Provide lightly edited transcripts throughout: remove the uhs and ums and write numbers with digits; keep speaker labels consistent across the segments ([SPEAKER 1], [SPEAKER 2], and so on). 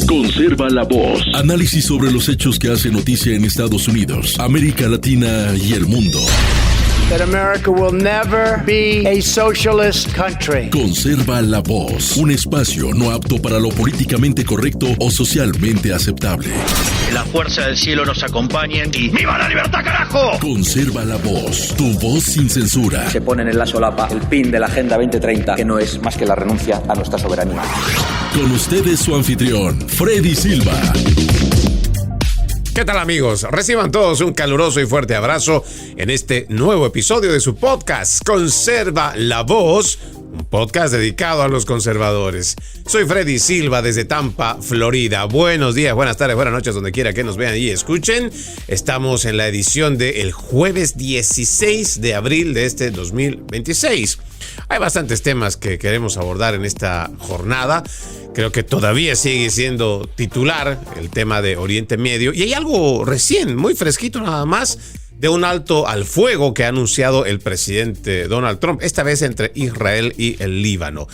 [SPEAKER 1] Conserva la voz. Análisis sobre los hechos que hacen noticia en Estados Unidos, América Latina y el mundo.
[SPEAKER 2] That America will never be a socialist country.
[SPEAKER 1] Conserva la voz. Un espacio no apto para lo políticamente correcto o socialmente aceptable.
[SPEAKER 3] La fuerza del cielo nos acompañe y ¡viva la libertad, carajo!
[SPEAKER 1] Conserva la voz. Tu voz sin censura.
[SPEAKER 4] Se ponen en la solapa el pin de la Agenda 2030, que no es más que la renuncia a nuestra soberanía.
[SPEAKER 1] Con ustedes su anfitrión, Freddy Silva.
[SPEAKER 5] ¿Qué tal, amigos? Reciban todos un caluroso y fuerte abrazo en este nuevo episodio de su podcast Conserva la Voz, un podcast dedicado a los conservadores. Soy Freddy Silva desde Tampa, Florida. Buenos días, buenas tardes, buenas noches, donde quiera que nos vean y escuchen. Estamos en la edición del jueves 16 de abril de este 2026. Hay bastantes temas que queremos abordar en esta jornada. Creo que todavía sigue siendo titular el tema de Oriente Medio. Y hay algo recién, muy fresquito nada más, de un alto al fuego que ha anunciado el presidente Donald Trump, esta vez entre Israel y el Líbano.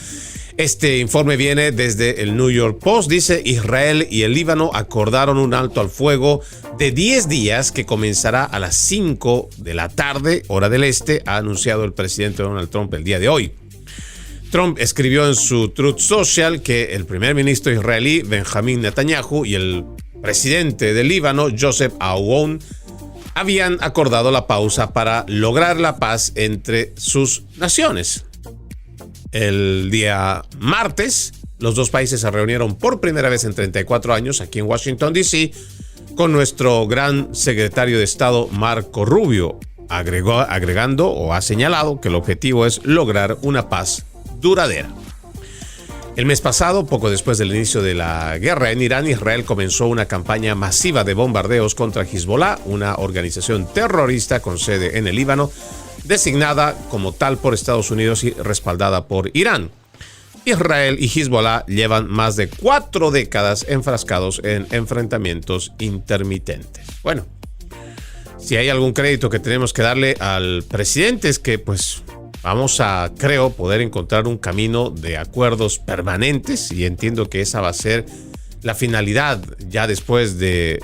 [SPEAKER 5] Este informe viene desde el New York Post. Dice: Israel y el Líbano acordaron un alto al fuego de 10 días que comenzará a las 5 de la tarde, hora del este, ha anunciado el presidente Donald Trump el día de hoy. Trump escribió en su Truth Social que el primer ministro israelí Benjamin Netanyahu y el presidente del Líbano Joseph Aoun habían acordado la pausa para lograr la paz entre sus naciones. El día martes, los dos países se reunieron por primera vez en 34 años aquí en Washington, D.C., con nuestro gran secretario de Estado Marco Rubio, agregando o ha señalado que el objetivo es lograr una paz duradera. El mes pasado, poco después del inicio de la guerra en Irán, Israel comenzó una campaña masiva de bombardeos contra Hezbollah, una organización terrorista con sede en el Líbano, designada como tal por Estados Unidos y respaldada por Irán. Israel y Hezbollah llevan más de 4 décadas enfrascados en enfrentamientos intermitentes. Bueno, si hay algún crédito que tenemos que darle al presidente es que vamos a, creo, poder encontrar un camino de acuerdos permanentes, y entiendo que esa va a ser la finalidad ya después de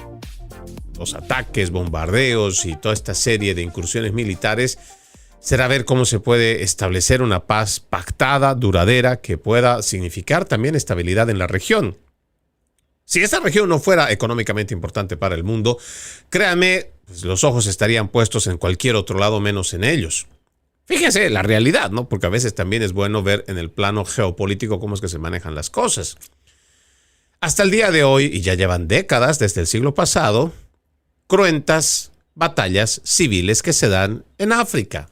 [SPEAKER 5] los ataques, bombardeos y toda esta serie de incursiones militares. Será ver cómo se puede establecer una paz pactada, duradera, que pueda significar también estabilidad en la región. Si esta región no fuera económicamente importante para el mundo, créanme, los ojos estarían puestos en cualquier otro lado menos en ellos. Fíjense la realidad, ¿no? Porque a veces también es bueno ver en el plano geopolítico cómo es que se manejan las cosas. Hasta el día de hoy, y ya llevan décadas desde el siglo pasado, cruentas batallas civiles que se dan en África.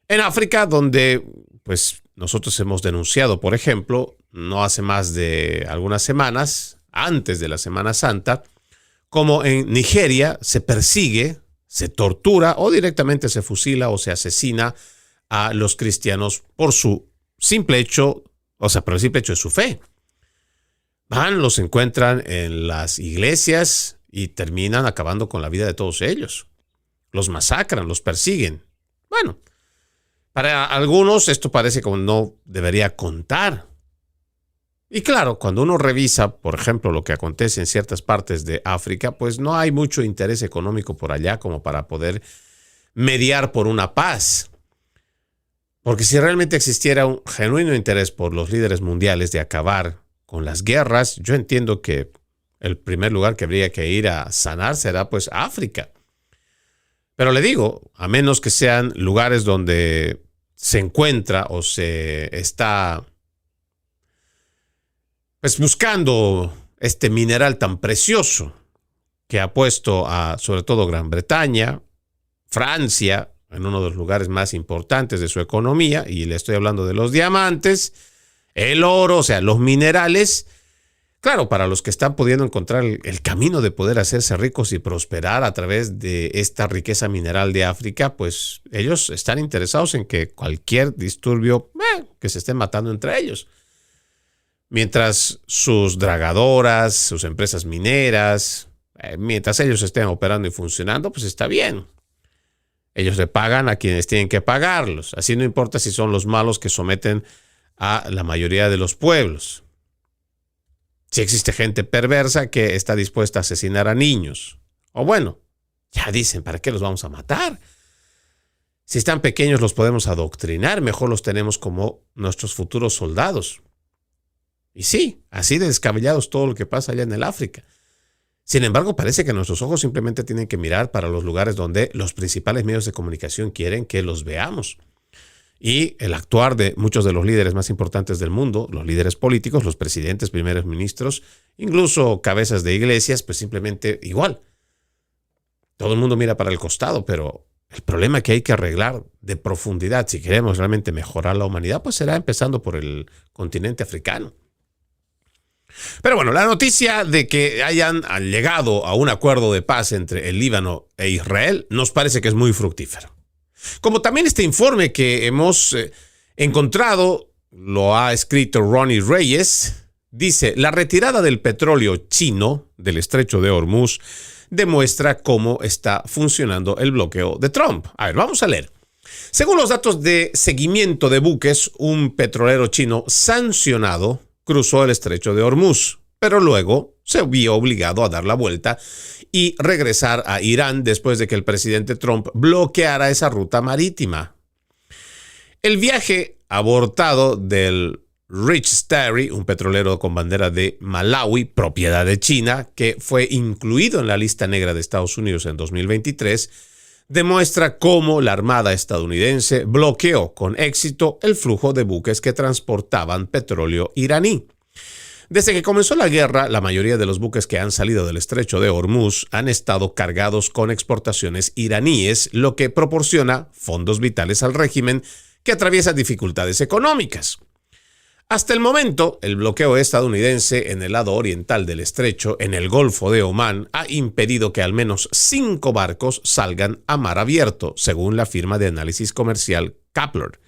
[SPEAKER 5] En África, donde nosotros hemos denunciado, por ejemplo, no hace más de algunas semanas, antes de la Semana Santa, como en Nigeria se persigue, se tortura o directamente se fusila o se asesina a los cristianos por su simple hecho, por el simple hecho de su fe. Van, los encuentran en las iglesias y terminan acabando con la vida de todos ellos. Los masacran, los persiguen. Bueno, para algunos esto parece como no debería contar. Y claro, cuando uno revisa, por ejemplo, lo que acontece en ciertas partes de África, no hay mucho interés económico por allá como para poder mediar por una paz. Porque si realmente existiera un genuino interés por los líderes mundiales de acabar con las guerras, yo entiendo que el primer lugar que habría que ir a sanar será África. Pero le digo, a menos que sean lugares donde se encuentra o se está buscando este mineral tan precioso que ha puesto a, sobre todo, Gran Bretaña, Francia, en uno de los lugares más importantes de su economía, y le estoy hablando de los diamantes, el oro, los minerales. Claro, para los que están pudiendo encontrar el camino de poder hacerse ricos y prosperar a través de esta riqueza mineral de África, ellos están interesados en que cualquier disturbio, que se estén matando entre ellos. Mientras sus dragadoras, sus empresas mineras, mientras ellos estén operando y funcionando, está bien. Ellos le pagan a quienes tienen que pagarlos. Así no importa si son los malos que someten a la mayoría de los pueblos. Si existe gente perversa que está dispuesta a asesinar a niños. O bueno, ya dicen, ¿para qué los vamos a matar? Si están pequeños los podemos adoctrinar, mejor los tenemos como nuestros futuros soldados. Y sí, así de descabellados todo lo que pasa allá en el África. Sin embargo, parece que nuestros ojos simplemente tienen que mirar para los lugares donde los principales medios de comunicación quieren que los veamos. Y el actuar de muchos de los líderes más importantes del mundo, los líderes políticos, los presidentes, primeros ministros, incluso cabezas de iglesias, pues simplemente igual. Todo el mundo mira para el costado, pero el problema que hay que arreglar de profundidad, si queremos realmente mejorar la humanidad, pues será empezando por el continente africano. Pero bueno, la noticia de que hayan llegado a un acuerdo de paz entre el Líbano e Israel nos parece que es muy fructífero. Como también este informe que hemos encontrado, lo ha escrito Ronnie Reyes, dice: la retirada del petróleo chino del estrecho de Hormuz demuestra cómo está funcionando el bloqueo de Trump. A ver, vamos a leer. Según los datos de seguimiento de buques, un petrolero chino sancionado cruzó el estrecho de Hormuz, pero luego se vio obligado a dar la vuelta y regresar a Irán después de que el presidente Trump bloqueara esa ruta marítima. El viaje abortado del Rich Starry, un petrolero con bandera de Malawi, propiedad de China, que fue incluido en la lista negra de Estados Unidos en 2023, demuestra cómo la Armada estadounidense bloqueó con éxito el flujo de buques que transportaban petróleo iraní. Desde que comenzó la guerra, la mayoría de los buques que han salido del estrecho de Hormuz han estado cargados con exportaciones iraníes, lo que proporciona fondos vitales al régimen que atraviesa dificultades económicas. Hasta el momento, el bloqueo estadounidense en el lado oriental del estrecho, en el Golfo de Omán, ha impedido que al menos 5 barcos salgan a mar abierto, según la firma de análisis comercial Kpler.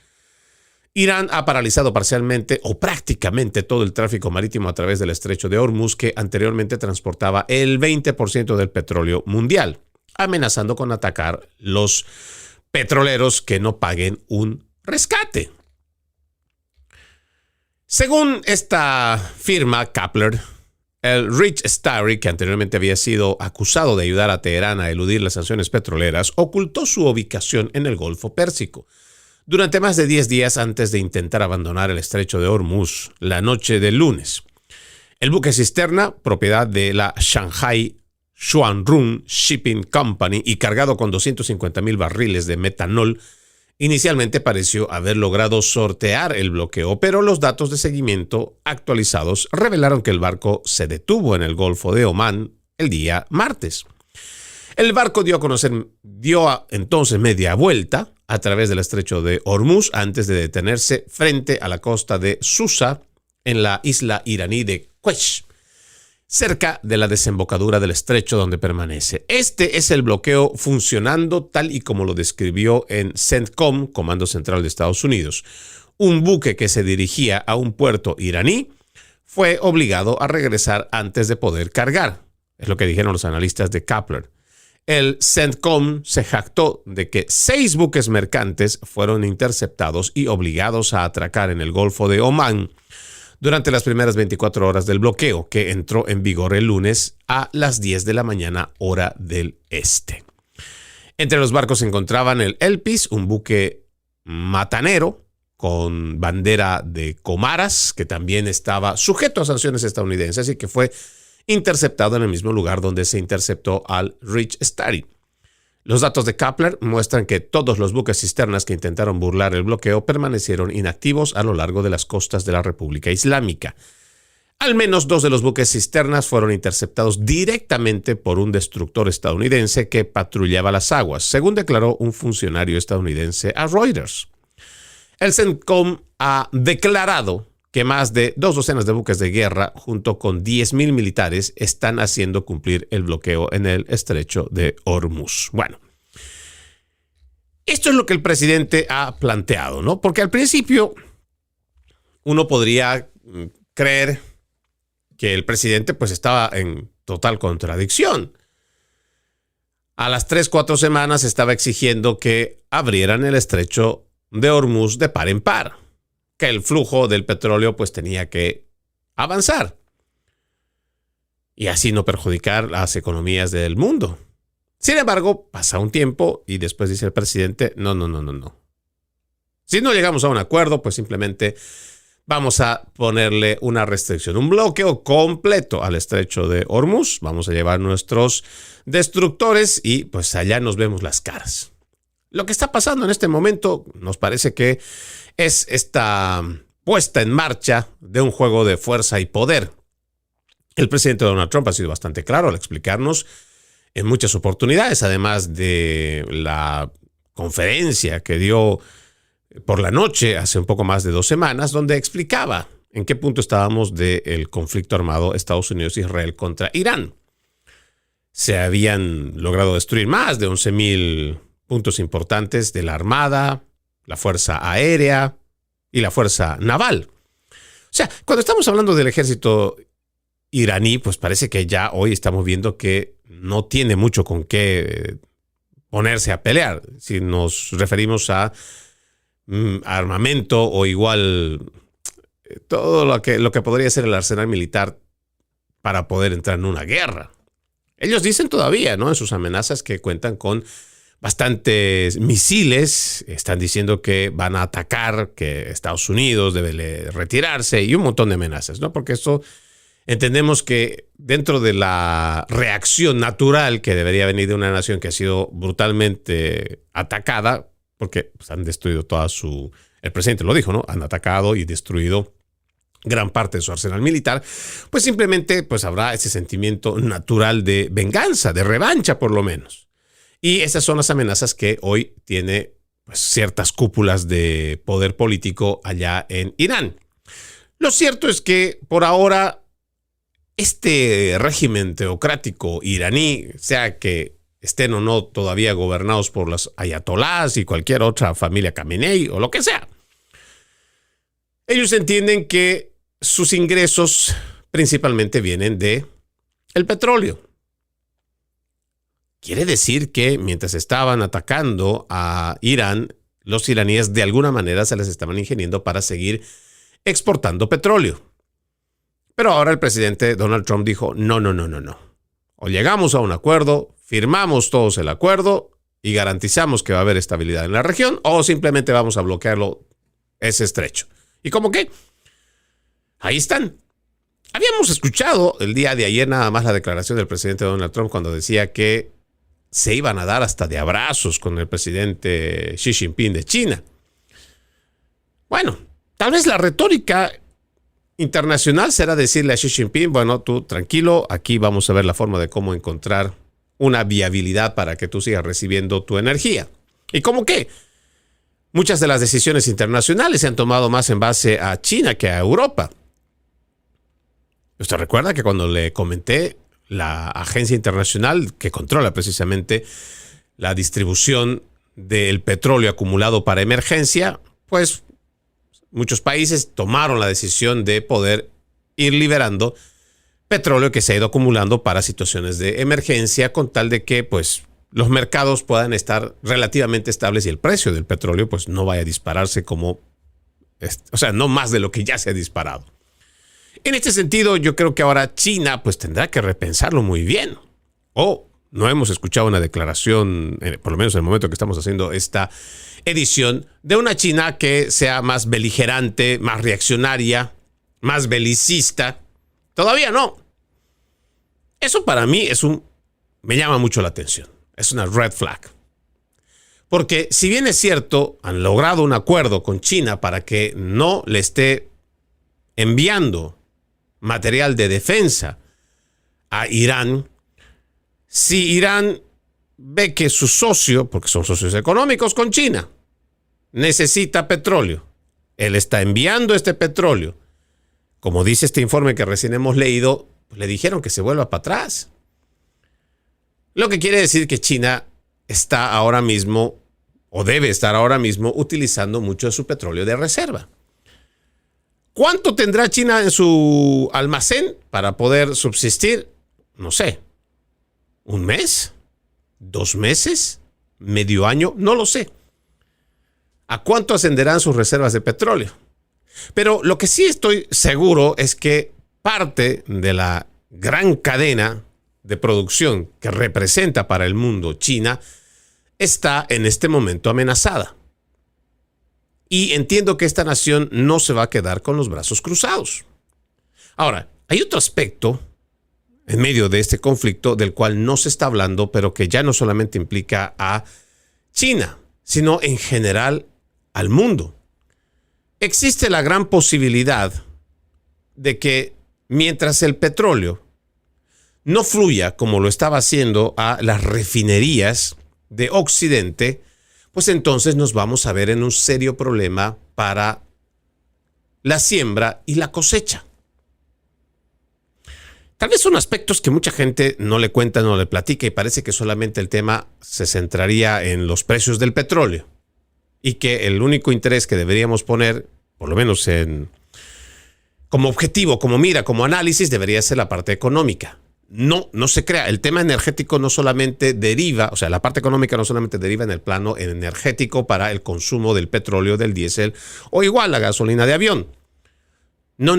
[SPEAKER 5] Irán ha paralizado parcialmente o prácticamente todo el tráfico marítimo a través del estrecho de Hormuz, que anteriormente transportaba el 20% del petróleo mundial, amenazando con atacar los petroleros que no paguen un rescate. Según esta firma Kpler, el Rich Starry, que anteriormente había sido acusado de ayudar a Teherán a eludir las sanciones petroleras, ocultó su ubicación en el Golfo Pérsico durante más de 10 días antes de intentar abandonar el estrecho de Hormuz la noche del lunes. El buque cisterna, propiedad de la Shanghai Xuanrun Shipping Company y cargado con 250,000 barriles de metanol, inicialmente pareció haber logrado sortear el bloqueo, pero los datos de seguimiento actualizados revelaron que el barco se detuvo en el Golfo de Omán el día martes. El barco dio entonces media vuelta a través del estrecho de Hormuz antes de detenerse frente a la costa de Susa, en la isla iraní de Quesh, cerca de la desembocadura del estrecho donde permanece. Este es el bloqueo funcionando tal y como lo describió en CENTCOM, Comando Central de Estados Unidos. Un buque que se dirigía a un puerto iraní fue obligado a regresar antes de poder cargar. Es lo que dijeron los analistas de Kpler. El CENTCOM se jactó de que 6 buques mercantes fueron interceptados y obligados a atracar en el Golfo de Omán durante las primeras 24 horas del bloqueo, que entró en vigor el lunes a las 10 de la mañana, hora del este. Entre los barcos se encontraban el Elpis, un buque matanero con bandera de Comaras, que también estaba sujeto a sanciones estadounidenses y que fue interceptado en el mismo lugar donde se interceptó al Rich Starry. Los datos de Kpler muestran que todos los buques cisternas que intentaron burlar el bloqueo permanecieron inactivos a lo largo de las costas de la República Islámica. Al menos 2 de los buques cisternas fueron interceptados directamente por un destructor estadounidense que patrullaba las aguas, según declaró un funcionario estadounidense a Reuters. El CENTCOM ha declarado que más de 2 docenas de buques de guerra, junto con 10,000 militares, están haciendo cumplir el bloqueo en el estrecho de Hormuz. Bueno, esto es lo que el presidente ha planteado, ¿no? Porque al principio uno podría creer que el presidente pues estaba en total contradicción. A las 3-4 semanas estaba exigiendo que abrieran el estrecho de Hormuz de par en par, que el flujo del petróleo pues tenía que avanzar. y así no perjudicar las economías del mundo. Sin embargo, pasa un tiempo y después dice el presidente, no. Si no llegamos a un acuerdo, pues simplemente vamos a ponerle una restricción, un bloqueo completo al estrecho de Hormuz. Vamos a llevar nuestros destructores y pues allá nos vemos las caras. Lo que está pasando en este momento nos parece que es esta puesta en marcha de un juego de fuerza y poder. El presidente Donald Trump ha sido bastante claro al explicarnos en muchas oportunidades, además de la conferencia que dio por la noche hace un poco más de 2 semanas, donde explicaba en qué punto estábamos del conflicto armado Estados Unidos-Israel contra Irán. Se habían logrado destruir más de 11,000 puntos importantes de la Armada, la Fuerza Aérea y la Fuerza Naval. O sea, cuando estamos hablando del ejército iraní, pues parece que ya hoy estamos viendo que no tiene mucho con qué ponerse a pelear. Si nos referimos a armamento o igual todo lo que podría ser el arsenal militar para poder entrar en una guerra. Ellos dicen todavía, ¿no?, en sus amenazas que cuentan con bastantes misiles, están diciendo que van a atacar, que Estados Unidos debe retirarse y un montón de amenazas, ¿no? Porque eso entendemos que dentro de la reacción natural que debería venir de una nación que ha sido brutalmente atacada, porque pues, han destruido el presidente lo dijo, ¿no? Han atacado y destruido gran parte de su arsenal militar, pues simplemente pues habrá ese sentimiento natural de venganza, de revancha por lo menos. Y esas son las amenazas que hoy tiene pues, ciertas cúpulas de poder político allá en Irán. Lo cierto es que por ahora este régimen teocrático iraní, sea que estén o no todavía gobernados por los ayatolás y cualquier otra familia Khamenei o lo que sea, ellos entienden que sus ingresos principalmente vienen de el petróleo. Quiere decir que mientras estaban atacando a Irán, los iraníes de alguna manera se les estaban ingeniando para seguir exportando petróleo. Pero ahora el presidente Donald Trump dijo, no. O llegamos a un acuerdo, firmamos todos el acuerdo y garantizamos que va a haber estabilidad en la región, o simplemente vamos a bloquearlo ese estrecho. ¿Y cómo qué? Ahí están. Habíamos escuchado el día de ayer nada más la declaración del presidente Donald Trump cuando decía que se iban a dar hasta de abrazos con el presidente Xi Jinping de China. Bueno, tal vez la retórica internacional será decirle a Xi Jinping, bueno, tú tranquilo, aquí vamos a ver la forma de cómo encontrar una viabilidad para que tú sigas recibiendo tu energía. ¿Y cómo qué? Muchas de las decisiones internacionales se han tomado más en base a China que a Europa. ¿Usted recuerda que cuando le comenté la agencia internacional que controla precisamente la distribución del petróleo acumulado para emergencia, pues muchos países tomaron la decisión de poder ir liberando petróleo que se ha ido acumulando para situaciones de emergencia con tal de que pues los mercados puedan estar relativamente estables y el precio del petróleo pues no vaya a dispararse no más de lo que ya se ha disparado. En este sentido, yo creo que ahora China pues tendrá que repensarlo muy bien. No hemos escuchado una declaración, por lo menos en el momento que estamos haciendo esta edición, de una China que sea más beligerante, más reaccionaria, más belicista. Todavía no. Eso para mí me llama mucho la atención. Es una red flag. Porque si bien es cierto, han logrado un acuerdo con China para que no le esté enviando material de defensa a Irán, si Irán ve que su socio, porque son socios económicos con China, necesita petróleo, él está enviando este petróleo, como dice este informe que recién hemos leído, pues le dijeron que se vuelva para atrás. Lo que quiere decir que China está ahora mismo, o debe estar ahora mismo, utilizando mucho de su petróleo de reserva. ¿Cuánto tendrá China en su almacén para poder subsistir? No sé. ¿Un mes? ¿2 meses? ¿Medio año? No lo sé. ¿A cuánto ascenderán sus reservas de petróleo? Pero lo que sí estoy seguro es que parte de la gran cadena de producción que representa para el mundo China está en este momento amenazada. Y entiendo que esta nación no se va a quedar con los brazos cruzados. Ahora, hay otro aspecto en medio de este conflicto del cual no se está hablando, pero que ya no solamente implica a China, sino en general al mundo. Existe la gran posibilidad de que mientras el petróleo no fluya como lo estaba haciendo a las refinerías de Occidente, pues entonces nos vamos a ver en un serio problema para la siembra y la cosecha. Tal vez son aspectos que mucha gente no le cuenta, no le platica y parece que solamente el tema se centraría en los precios del petróleo y que el único interés que deberíamos poner, por lo menos como objetivo, como mira, como análisis, debería ser la parte económica. No se crea. El tema energético no solamente deriva, o sea, la parte económica no solamente deriva en el plano energético para el consumo del petróleo, del diésel o igual la gasolina de avión. No.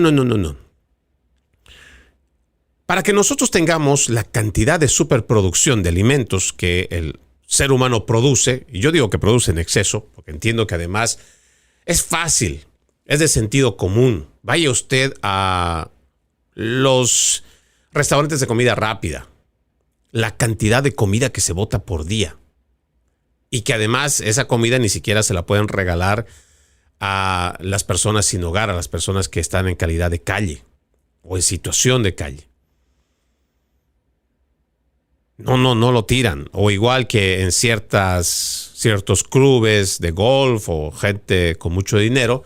[SPEAKER 5] Para que nosotros tengamos la cantidad de superproducción de alimentos que el ser humano produce, y yo digo que produce en exceso, porque entiendo que además es fácil, es de sentido común. Vaya usted a los restaurantes de comida rápida, la cantidad de comida que se bota por día, y que además esa comida ni siquiera se la pueden regalar a las personas sin hogar, a las personas que están en calidad de calle o en situación de calle. No lo tiran. O igual que en ciertos clubes de golf o gente con mucho dinero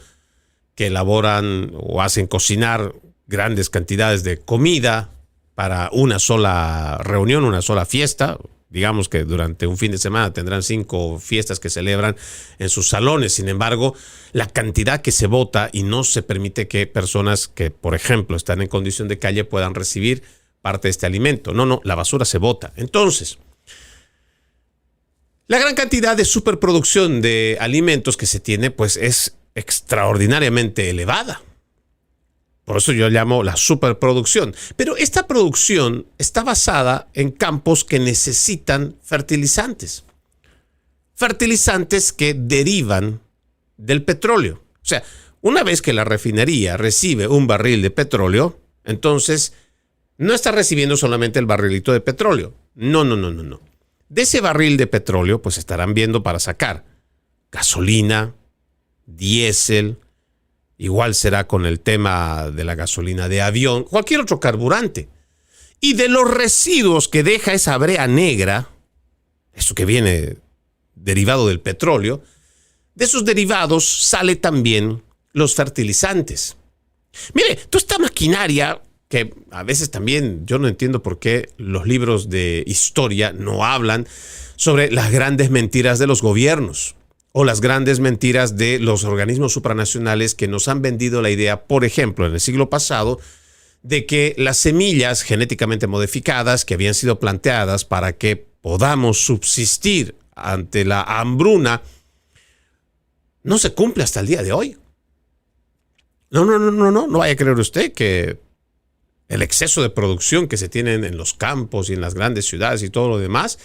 [SPEAKER 5] que elaboran o hacen cocinar grandes cantidades de comida para una sola reunión, una sola fiesta. Digamos que durante un fin de semana tendrán 5 fiestas que celebran en sus salones. Sin embargo, la cantidad que se bota y no se permite que personas que, por ejemplo, están en condición de calle puedan recibir parte de este alimento. No, la basura se bota. Entonces, la gran cantidad de superproducción de alimentos que se tiene, pues es extraordinariamente elevada. Por eso yo llamo la superproducción. Pero esta producción está basada en campos que necesitan fertilizantes. Fertilizantes que derivan del petróleo. O sea, una vez que la refinería recibe un barril de petróleo, entonces no está recibiendo solamente el barrilito de petróleo. No. De ese barril de petróleo, pues estarán viendo para sacar gasolina, diésel, igual será con el tema de la gasolina de avión, cualquier otro carburante. Y de los residuos que deja esa brea negra, eso que viene derivado del petróleo, de esos derivados sale también los fertilizantes. Mire, toda esta maquinaria que a veces también yo no entiendo por qué los libros de historia no hablan sobre las grandes mentiras de los gobiernos o las grandes mentiras de los organismos supranacionales que nos han vendido la idea, por ejemplo, en el siglo pasado, de que las semillas genéticamente modificadas que habían sido planteadas para que podamos subsistir ante la hambruna no se cumple hasta el día de hoy. No vaya a creer usted que el exceso de producción que se tiene en los campos y en las grandes ciudades y todo lo demás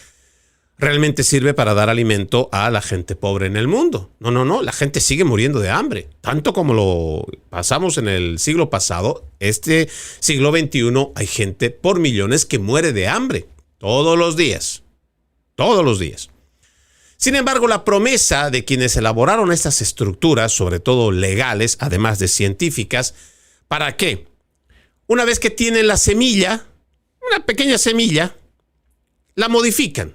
[SPEAKER 5] realmente sirve para dar alimento a la gente pobre en el mundo. No, la gente sigue muriendo de hambre. Tanto como lo pasamos en el siglo pasado, este siglo XXI hay gente por millones que muere de hambre todos los días. Sin embargo, la promesa de quienes elaboraron estas estructuras, sobre todo legales, además de científicas, ¿para qué? Una vez que tienen la semilla, una pequeña semilla, la modifican.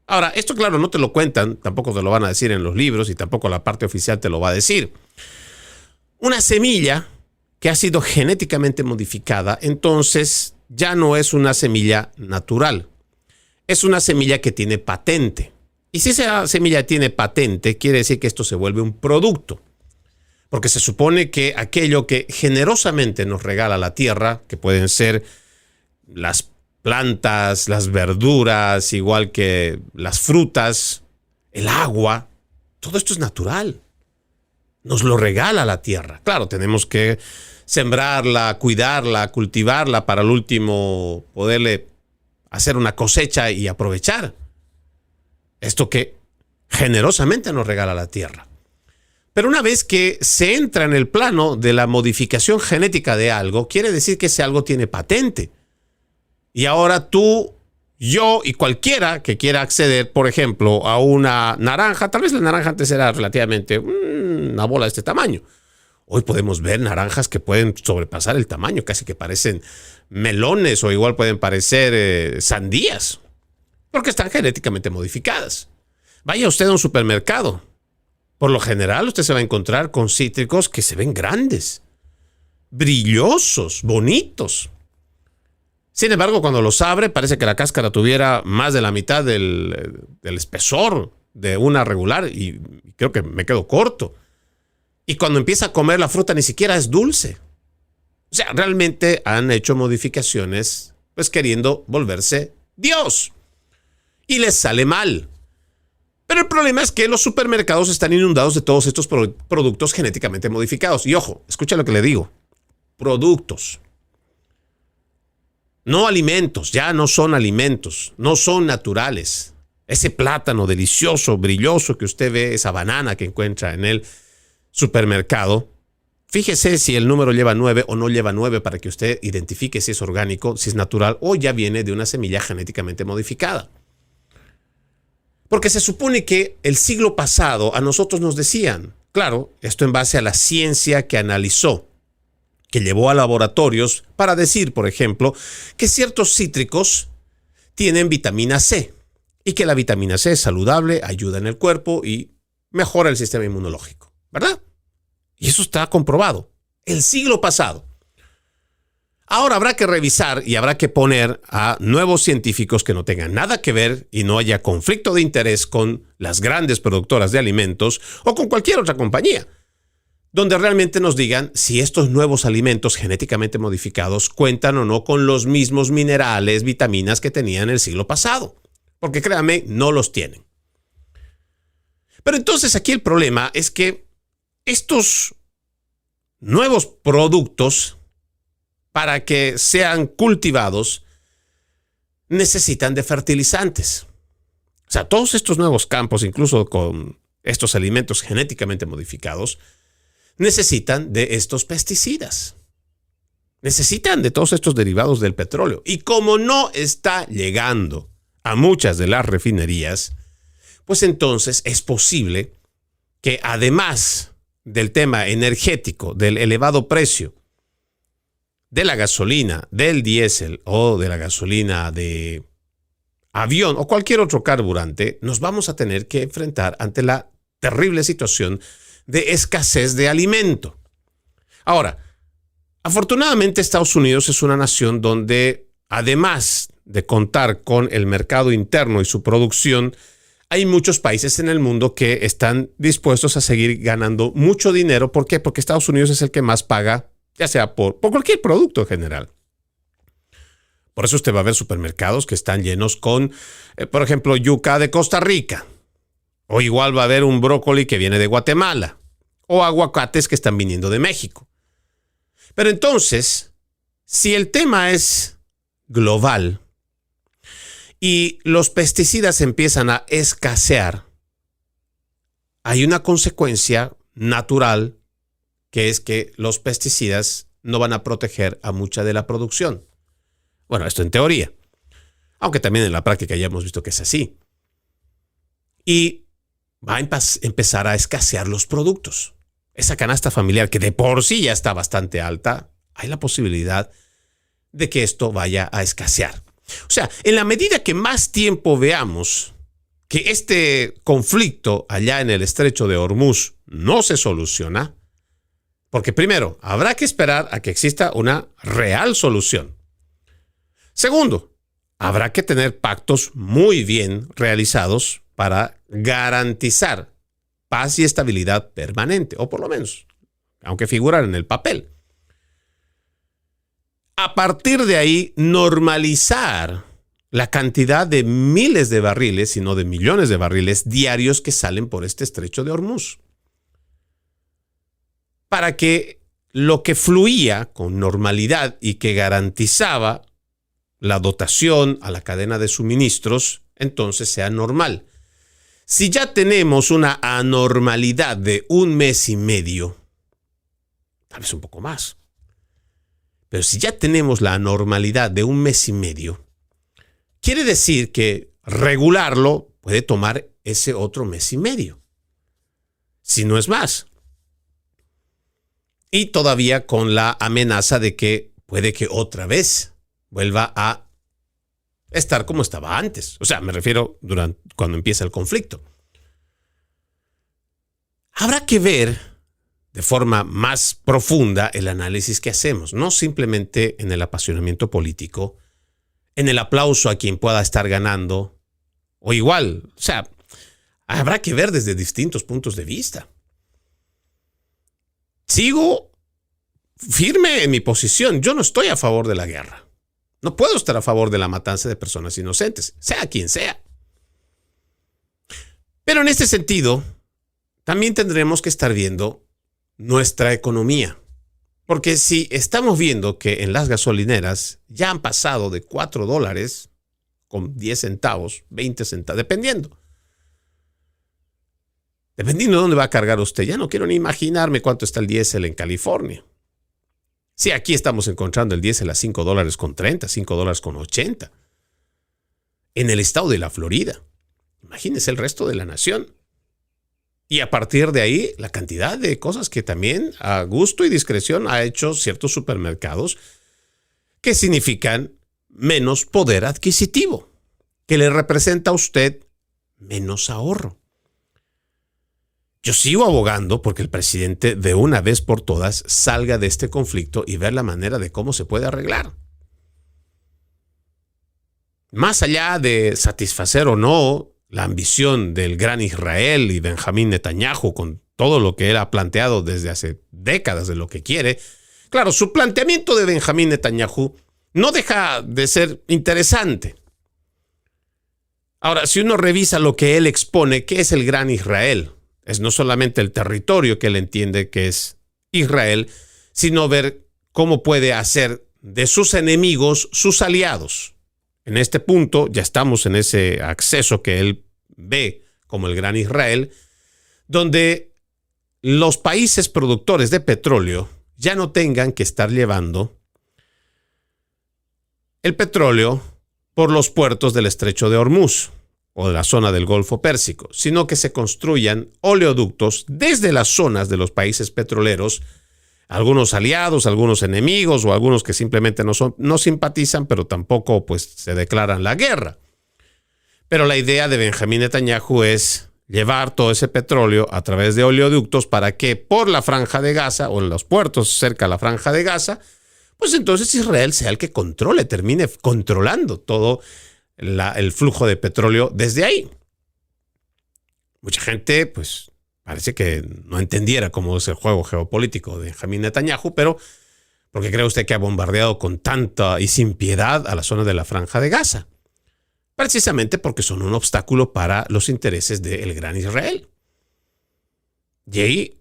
[SPEAKER 5] Ahora, esto claro no te lo cuentan, tampoco te lo van a decir en los libros y tampoco la parte oficial te lo va a decir. Una semilla que ha sido genéticamente modificada, entonces ya no es una semilla natural. Es una semilla que tiene patente. Y si esa semilla tiene patente, quiere decir que esto se vuelve un producto. Porque se supone que aquello que generosamente nos regala la tierra, que pueden ser las plantas, las verduras, igual que las frutas, el agua, todo esto es natural. Nos lo regala la tierra. Claro, tenemos que sembrarla, cuidarla, cultivarla para al último poderle hacer una cosecha y aprovechar esto que generosamente nos regala la tierra. Pero una vez que se entra en el plano de la modificación genética de algo, quiere decir que ese algo tiene patente. Y ahora tú, yo y cualquiera que quiera acceder, por ejemplo, a una naranja, tal vez la naranja antes era relativamente una bola de este tamaño. Hoy podemos ver naranjas que pueden sobrepasar el tamaño, casi que parecen melones o igual pueden parecer sandías, porque están genéticamente modificadas. Vaya usted a un supermercado. Por lo general usted se va a encontrar con cítricos que se ven grandes, brillosos, bonitos. Sin embargo, cuando los abre, parece que la cáscara tuviera más de la mitad del espesor de una regular y creo que me quedo corto. Y cuando empieza a comer la fruta ni siquiera es dulce. O sea, realmente han hecho modificaciones pues queriendo volverse Dios. Y les sale mal. Pero el problema es que los supermercados están inundados de todos estos productos genéticamente modificados. Y ojo, escucha lo que le digo. Productos. No alimentos, ya no son alimentos, no son naturales. Ese plátano delicioso, brilloso que usted ve, esa banana que encuentra en el supermercado, fíjese si el número lleva 9 o no lleva 9 para que usted identifique si es orgánico, si es natural o ya viene de una semilla genéticamente modificada. Porque se supone que el siglo pasado a nosotros nos decían, claro, esto en base a la ciencia que analizó, que llevó a laboratorios para decir, por ejemplo, que ciertos cítricos tienen vitamina C y que la vitamina C es saludable, ayuda en el cuerpo y mejora el sistema inmunológico, ¿verdad? Y eso está comprobado. El siglo pasado. Ahora habrá que revisar y habrá que poner a nuevos científicos que no tengan nada que ver y no haya conflicto de interés con las grandes productoras de alimentos o con cualquier otra compañía, donde realmente nos digan si estos nuevos alimentos genéticamente modificados cuentan o no con los mismos minerales, vitaminas que tenían el siglo pasado. Porque créanme, no los tienen. Pero entonces aquí el problema es que estos nuevos productos, para que sean cultivados, necesitan de fertilizantes. O sea, todos estos nuevos campos, incluso con estos alimentos genéticamente modificados, necesitan de estos pesticidas. Necesitan de todos estos derivados del petróleo. Y como no está llegando a muchas de las refinerías, pues entonces es posible que además del tema energético, del elevado precio de la gasolina, del diésel o de la gasolina de avión o cualquier otro carburante, nos vamos a tener que enfrentar ante la terrible situación de escasez de alimento. Ahora, afortunadamente Estados Unidos es una nación donde, además de contar con el mercado interno y su producción, hay muchos países en el mundo que están dispuestos a seguir ganando mucho dinero. ¿Por qué? Porque Estados Unidos es el que más paga, ya sea por cualquier producto en general. Por eso usted va a ver supermercados que están llenos con, por ejemplo, yuca de Costa Rica. O igual va a haber un brócoli que viene de Guatemala. O aguacates que están viniendo de México. Pero entonces, si el tema es global y los pesticidas empiezan a escasear, hay una consecuencia natural que es que los pesticidas no van a proteger a mucha de la producción. Bueno, esto en teoría. Aunque también en la práctica ya hemos visto que es así. Y va a empezar a escasear los productos. Esa canasta familiar que de por sí ya está bastante alta, hay la posibilidad de que esto vaya a escasear. O sea, en la medida que más tiempo veamos que este conflicto allá en el estrecho de Hormuz no se soluciona, porque primero, habrá que esperar a que exista una real solución. Segundo, habrá que tener pactos muy bien realizados para garantizar paz y estabilidad permanente, o por lo menos, aunque figuran en el papel. A partir de ahí, normalizar la cantidad de miles de barriles, si no de millones de barriles diarios que salen por este estrecho de Hormuz. Para que lo que fluía con normalidad y que garantizaba la dotación a la cadena de suministros, entonces sea normal. Si ya tenemos una anormalidad de 1 mes y medio, tal vez un poco más, pero si ya tenemos la anormalidad de 1 mes y medio, quiere decir que regularlo puede tomar ese otro mes y medio, si no es más. Y todavía con la amenaza de que puede que otra vez vuelva a estar como estaba antes. O sea, me refiero cuando empieza el conflicto. Habrá que ver de forma más profunda el análisis que hacemos, no simplemente en el apasionamiento político, en el aplauso a quien pueda estar ganando, o igual, o sea, habrá que ver desde distintos puntos de vista. Sigo firme en mi posición. Yo no estoy a favor de la guerra. No puedo estar a favor de la matanza de personas inocentes, sea quien sea. Pero en este sentido, también tendremos que estar viendo nuestra economía. Porque si estamos viendo que en las gasolineras ya han pasado de $4 con 10 centavos, 20 centavos, dependiendo de dónde va a cargar usted. Ya no quiero ni imaginarme cuánto está el diésel en California. Sí, aquí estamos encontrando el diésel a $5.30, $5.80. En el estado de la Florida. Imagínense el resto de la nación. Y a partir de ahí, la cantidad de cosas que también a gusto y discreción ha hecho ciertos supermercados que significan menos poder adquisitivo, que le representa a usted menos ahorro. Yo sigo abogando porque el presidente de una vez por todas salga de este conflicto y ver la manera de cómo se puede arreglar. Más allá de satisfacer o no la ambición del gran Israel y Benjamín Netanyahu con todo lo que él ha planteado desde hace décadas de lo que quiere, claro, su planteamiento de Benjamín Netanyahu no deja de ser interesante. Ahora, si uno revisa lo que él expone, ¿qué es el gran Israel? Es no solamente el territorio que él entiende que es Israel, sino ver cómo puede hacer de sus enemigos sus aliados. En este punto ya estamos en ese acceso que él ve como el gran Israel, donde los países productores de petróleo ya no tengan que estar llevando el petróleo por los puertos del Estrecho de Hormuz o de la zona del Golfo Pérsico, sino que se construyan oleoductos desde las zonas de los países petroleros, algunos aliados, algunos enemigos o algunos que simplemente no simpatizan, pero tampoco pues se declaran la guerra. Pero la idea de Benjamín Netanyahu es llevar todo ese petróleo a través de oleoductos para que por la Franja de Gaza o en los puertos cerca de la Franja de Gaza, pues entonces Israel sea el que termine controlando todo el flujo de petróleo desde ahí. Mucha gente, pues, parece que no entendiera cómo es el juego geopolítico de Benjamín Netanyahu, pero ¿por qué cree usted que ha bombardeado con tanta y sin piedad a la zona de la Franja de Gaza? Precisamente porque son un obstáculo para los intereses del gran Israel. Y ahí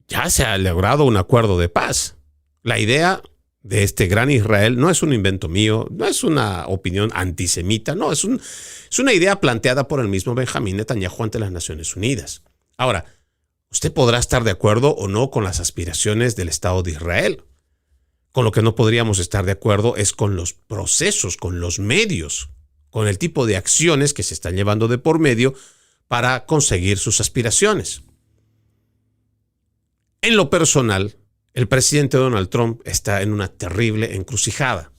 [SPEAKER 5] ya se ha logrado un acuerdo de paz. La idea de este gran Israel no es un invento mío, no es una opinión antisemita, no, es una idea planteada por el mismo Benjamín Netanyahu ante las Naciones Unidas. Ahora, usted podrá estar de acuerdo o no con las aspiraciones del Estado de Israel. Con lo que no podríamos estar de acuerdo es con los procesos, con los medios, con el tipo de acciones que se están llevando de por medio para conseguir sus aspiraciones. En lo personal, el presidente Donald Trump está en una terrible encrucijada.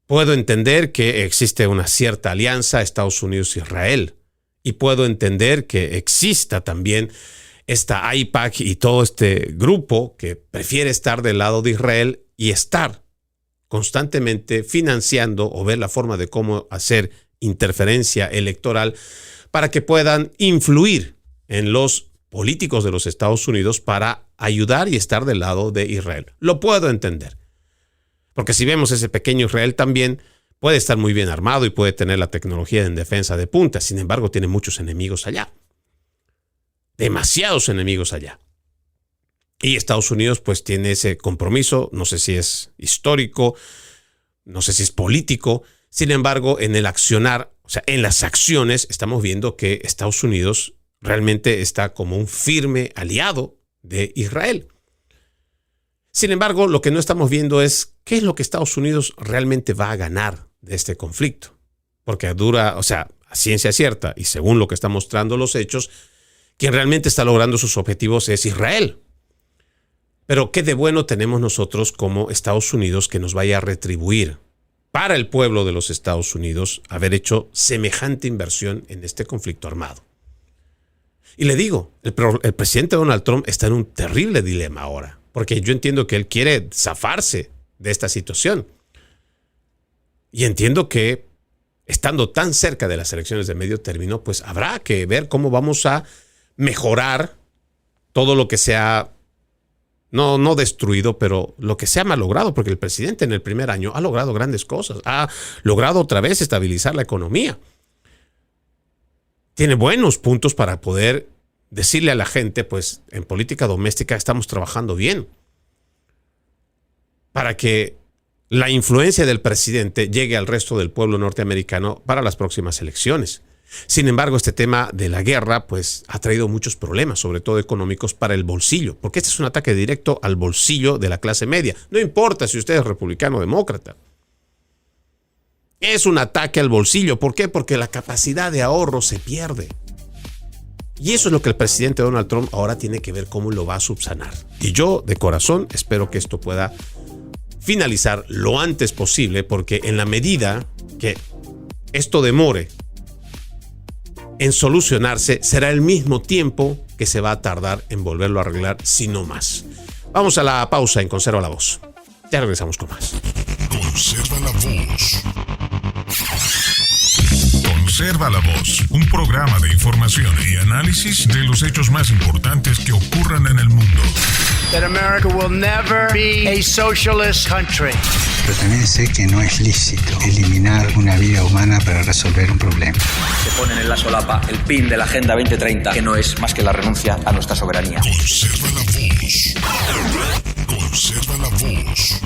[SPEAKER 5] Puedo entender que existe una cierta alianza Estados Unidos-Israel y puedo entender que exista también esta AIPAC y todo este grupo que prefiere estar del lado de Israel y estar constantemente financiando o ver la forma de cómo hacer interferencia electoral para que puedan influir en los políticos de los Estados Unidos para ayudar y estar del lado de Israel. Lo puedo entender. Porque si vemos ese pequeño Israel también puede estar muy bien armado y puede tener la tecnología en defensa de punta. Sin embargo, tiene muchos enemigos allá. Demasiados enemigos allá. Y Estados Unidos pues tiene ese compromiso, no sé si es histórico, no sé si es político. Sin embargo, en el accionar, o sea, en las acciones, estamos viendo que Estados Unidos realmente está como un firme aliado de Israel. Sin embargo, lo que no estamos viendo es qué es lo que Estados Unidos realmente va a ganar de este conflicto. Porque a ciencia cierta y según lo que están mostrando los hechos, quien realmente está logrando sus objetivos es Israel. Pero ¿qué de bueno tenemos nosotros como Estados Unidos que nos vaya a retribuir para el pueblo de los Estados Unidos haber hecho semejante inversión en este conflicto armado? Y le digo, el presidente Donald Trump está en un terrible dilema ahora, porque yo entiendo que él quiere zafarse de esta situación. Y entiendo que estando tan cerca de las elecciones de medio término, pues habrá que ver cómo vamos a mejorar todo lo que sea, no destruido, pero lo que se ha malogrado, porque el presidente en el primer año ha logrado grandes cosas, ha logrado otra vez estabilizar la economía. Tiene buenos puntos para poder decirle a la gente, pues en política doméstica estamos trabajando bien, para que la influencia del presidente llegue al resto del pueblo norteamericano para las próximas elecciones. Sin embargo, este tema de la guerra pues ha traído muchos problemas, sobre todo económicos, para el bolsillo, porque este es un ataque directo al bolsillo de la clase media. No importa si usted es republicano o demócrata. Es un ataque al bolsillo. ¿Por qué? Porque la capacidad de ahorro se pierde. Y eso es lo que el presidente Donald Trump ahora tiene que ver cómo lo va a subsanar. Y yo, de corazón, espero que esto pueda finalizar lo antes posible, porque en la medida que esto demore en solucionarse, será el mismo tiempo que se va a tardar en volverlo a arreglar, si no más. Vamos a la pausa en Conserva la Voz. Ya regresamos con más.
[SPEAKER 6] Conserva la Voz. Conserva la Voz, un programa de información y análisis de los hechos más importantes que ocurran en el mundo.
[SPEAKER 2] That America will never be a socialist country.
[SPEAKER 7] Pero también sé que no es lícito eliminar una vida humana para resolver un problema.
[SPEAKER 4] Se ponen en la solapa el pin de la Agenda 2030, que no es más que la renuncia a nuestra soberanía.
[SPEAKER 6] Conserva la Voz. Conserva la Voz.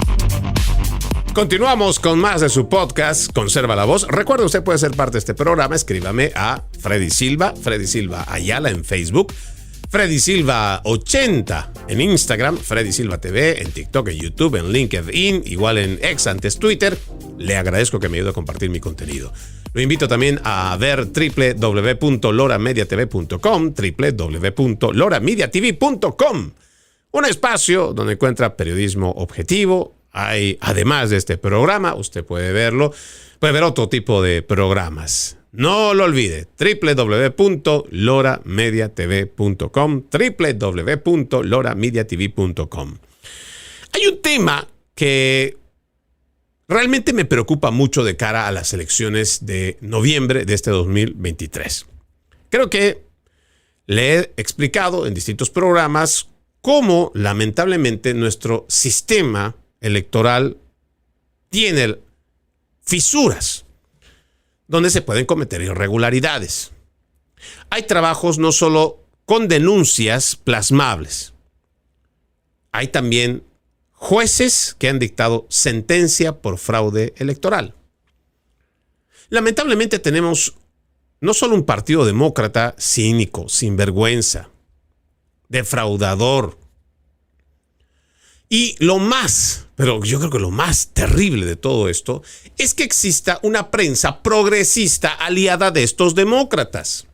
[SPEAKER 5] Continuamos con más de su podcast, Conserva la Voz. Recuerde, usted puede ser parte de este programa. Escríbame a Freddy Silva Ayala en Facebook, Freddy Silva 80 en Instagram, Freddy Silva TV en TikTok, en YouTube, en LinkedIn, igual en X, antes Twitter. Le agradezco que me ayude a compartir mi contenido. Lo invito también a ver www.loramediatv.com, www.loramediatv.com. Un espacio donde encuentra periodismo objetivo. Hay, además de este programa, usted puede verlo, puede ver otro tipo de programas. No lo olvide, www.loramediatv.com, www.loramediatv.com. Hay un tema que realmente me preocupa mucho de cara a las elecciones de noviembre de este 2023. Creo que le he explicado en distintos programas cómo lamentablemente nuestro sistema electoral tiene fisuras donde se pueden cometer irregularidades. Hay trabajos no solo con denuncias plasmables, hay también jueces que han dictado sentencia por fraude electoral. Lamentablemente tenemos no solo un partido demócrata cínico, sinvergüenza, defraudador, y lo más, pero yo creo que lo más terrible de todo esto es que exista una prensa progresista aliada de estos demócratas.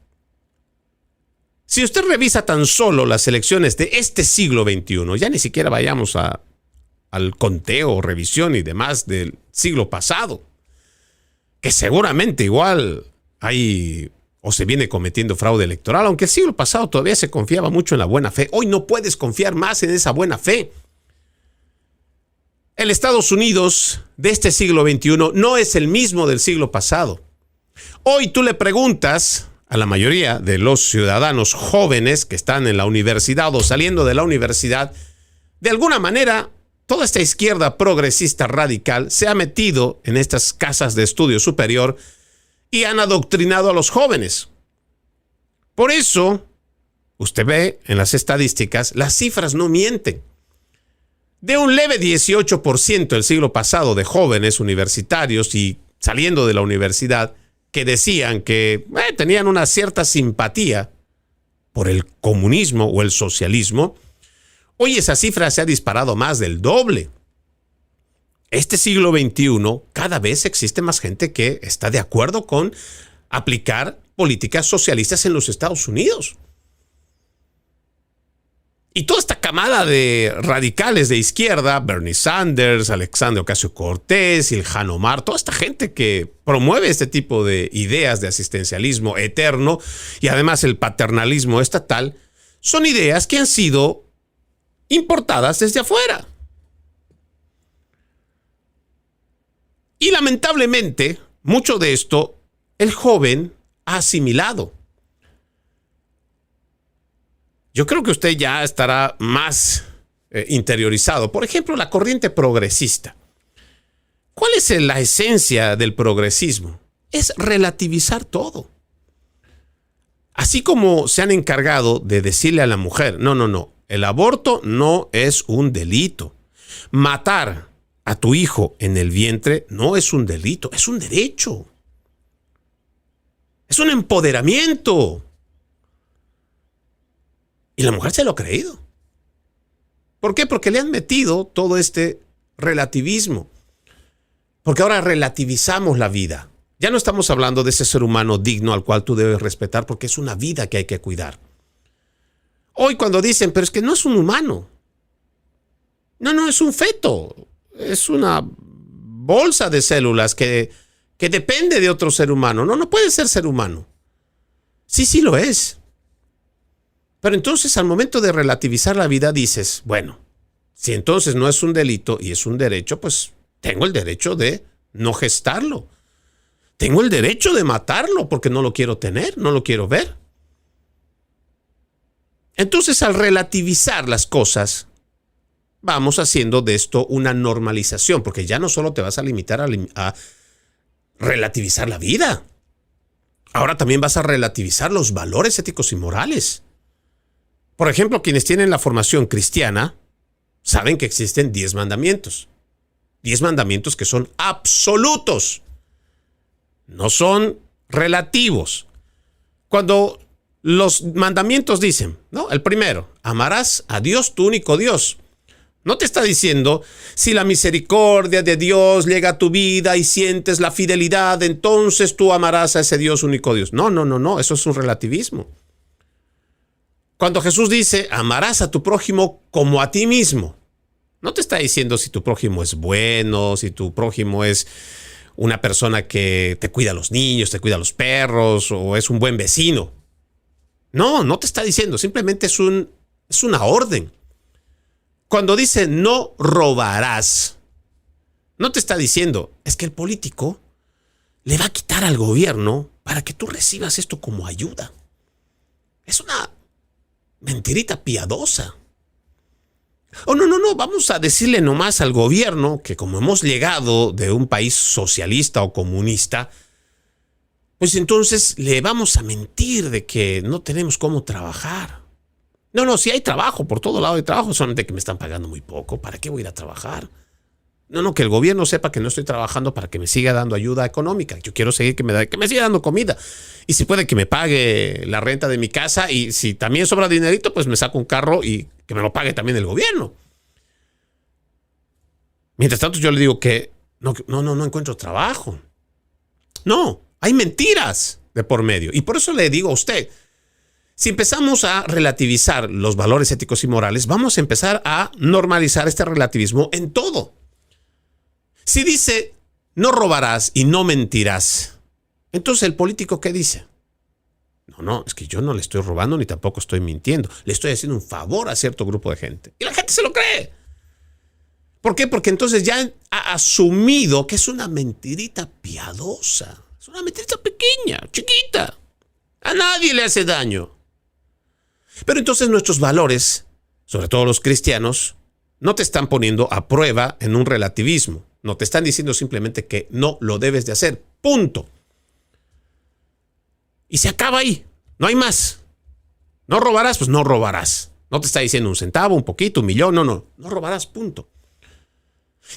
[SPEAKER 5] Si usted revisa tan solo las elecciones de este siglo XXI, ya ni siquiera vayamos al conteo, revisión y demás del siglo pasado, que seguramente igual hay o se viene cometiendo fraude electoral, aunque el siglo pasado todavía se confiaba mucho en la buena fe. Hoy no puedes confiar más en esa buena fe. El Estados Unidos de este siglo XXI no es el mismo del siglo pasado. Hoy tú le preguntas a la mayoría de los ciudadanos jóvenes que están en la universidad o saliendo de la universidad, de alguna manera, toda esta izquierda progresista radical se ha metido en estas casas de estudio superior y han adoctrinado a los jóvenes. Por eso usted ve en las estadísticas, las cifras no mienten. De un leve 18% el siglo pasado de jóvenes universitarios y saliendo de la universidad que decían que tenían una cierta simpatía por el comunismo o el socialismo, hoy esa cifra se ha disparado más del doble. Este siglo XXI, cada vez existe más gente que está de acuerdo con aplicar políticas socialistas en los Estados Unidos. Y toda esta camada de radicales de izquierda, Bernie Sanders, Alexandria Ocasio-Cortez, Ilhan Omar, toda esta gente que promueve este tipo de ideas de asistencialismo eterno y además el paternalismo estatal, son ideas que han sido importadas desde afuera. Y lamentablemente, mucho de esto el joven ha asimilado. Yo creo que usted ya estará más interiorizado. Por ejemplo, la corriente progresista. ¿Cuál es la esencia del progresismo? Es relativizar todo. Así como se han encargado de decirle a la mujer, no, el aborto no es un delito. Matar a tu hijo en el vientre no es un delito, es un derecho. Es un empoderamiento. Y la mujer se lo ha creído. ¿Por qué? Porque le han metido todo este relativismo. Porque ahora relativizamos la vida. Ya no estamos hablando de ese ser humano digno al cual tú debes respetar porque es una vida que hay que cuidar. Hoy cuando dicen, pero es que no es un humano. No, es un feto. Es una bolsa de células que depende de otro ser humano. No puede ser humano. Sí lo es. Pero entonces al momento de relativizar la vida dices, bueno, si entonces no es un delito y es un derecho, pues tengo el derecho de no gestarlo. Tengo el derecho de matarlo porque no lo quiero tener, no lo quiero ver. Entonces al relativizar las cosas, vamos haciendo de esto una normalización, porque ya no solo te vas a limitar a relativizar la vida. Ahora también vas a relativizar los valores éticos y morales. Por ejemplo, quienes tienen la formación cristiana saben que existen 10 mandamientos. 10 mandamientos que son absolutos. No son relativos. Cuando los mandamientos dicen, ¿no? El primero, amarás a Dios, tu único Dios. No te está diciendo, si la misericordia de Dios llega a tu vida y sientes la fidelidad, entonces tú amarás a ese Dios, único Dios. No, eso es un relativismo. Cuando Jesús dice, amarás a tu prójimo como a ti mismo, no te está diciendo si tu prójimo es bueno, si tu prójimo es una persona que te cuida a los niños, te cuida a los perros, o es un buen vecino. No te está diciendo, simplemente es una orden. Cuando dice no robarás, no te está diciendo, es que el político le va a quitar al gobierno para que tú recibas esto como ayuda. Es una mentirita piadosa. No, vamos a decirle nomás al gobierno que como hemos llegado de un país socialista o comunista, pues entonces le vamos a mentir de que no tenemos cómo trabajar. No, sí hay trabajo, por todo lado hay trabajo, solamente que me están pagando muy poco. ¿Para qué voy a ir a trabajar? No, que el gobierno sepa que no estoy trabajando para que me siga dando ayuda económica. Yo quiero seguir que me siga dando comida. Y si puede que me pague la renta de mi casa y si también sobra dinerito, pues me saco un carro y que me lo pague también el gobierno. Mientras tanto yo le digo que no encuentro trabajo. No, hay mentiras de por medio. Y por eso le digo a usted, si empezamos a relativizar los valores éticos y morales, vamos a empezar a normalizar este relativismo en todo. Si dice, no robarás y no mentirás, entonces el político, ¿qué dice? No, es que yo no le estoy robando ni tampoco estoy mintiendo. Le estoy haciendo un favor a cierto grupo de gente. Y la gente se lo cree. ¿Por qué? Porque entonces ya ha asumido que es una mentirita piadosa. Es una mentirita pequeña, chiquita. A nadie le hace daño. Pero entonces nuestros valores, sobre todo los cristianos, no te están poniendo a prueba en un relativismo. No te están diciendo simplemente que no lo debes de hacer. Punto. Y se acaba ahí. No hay más. No robarás, pues no robarás. No te está diciendo un centavo, un poquito, un millón, no robarás, punto.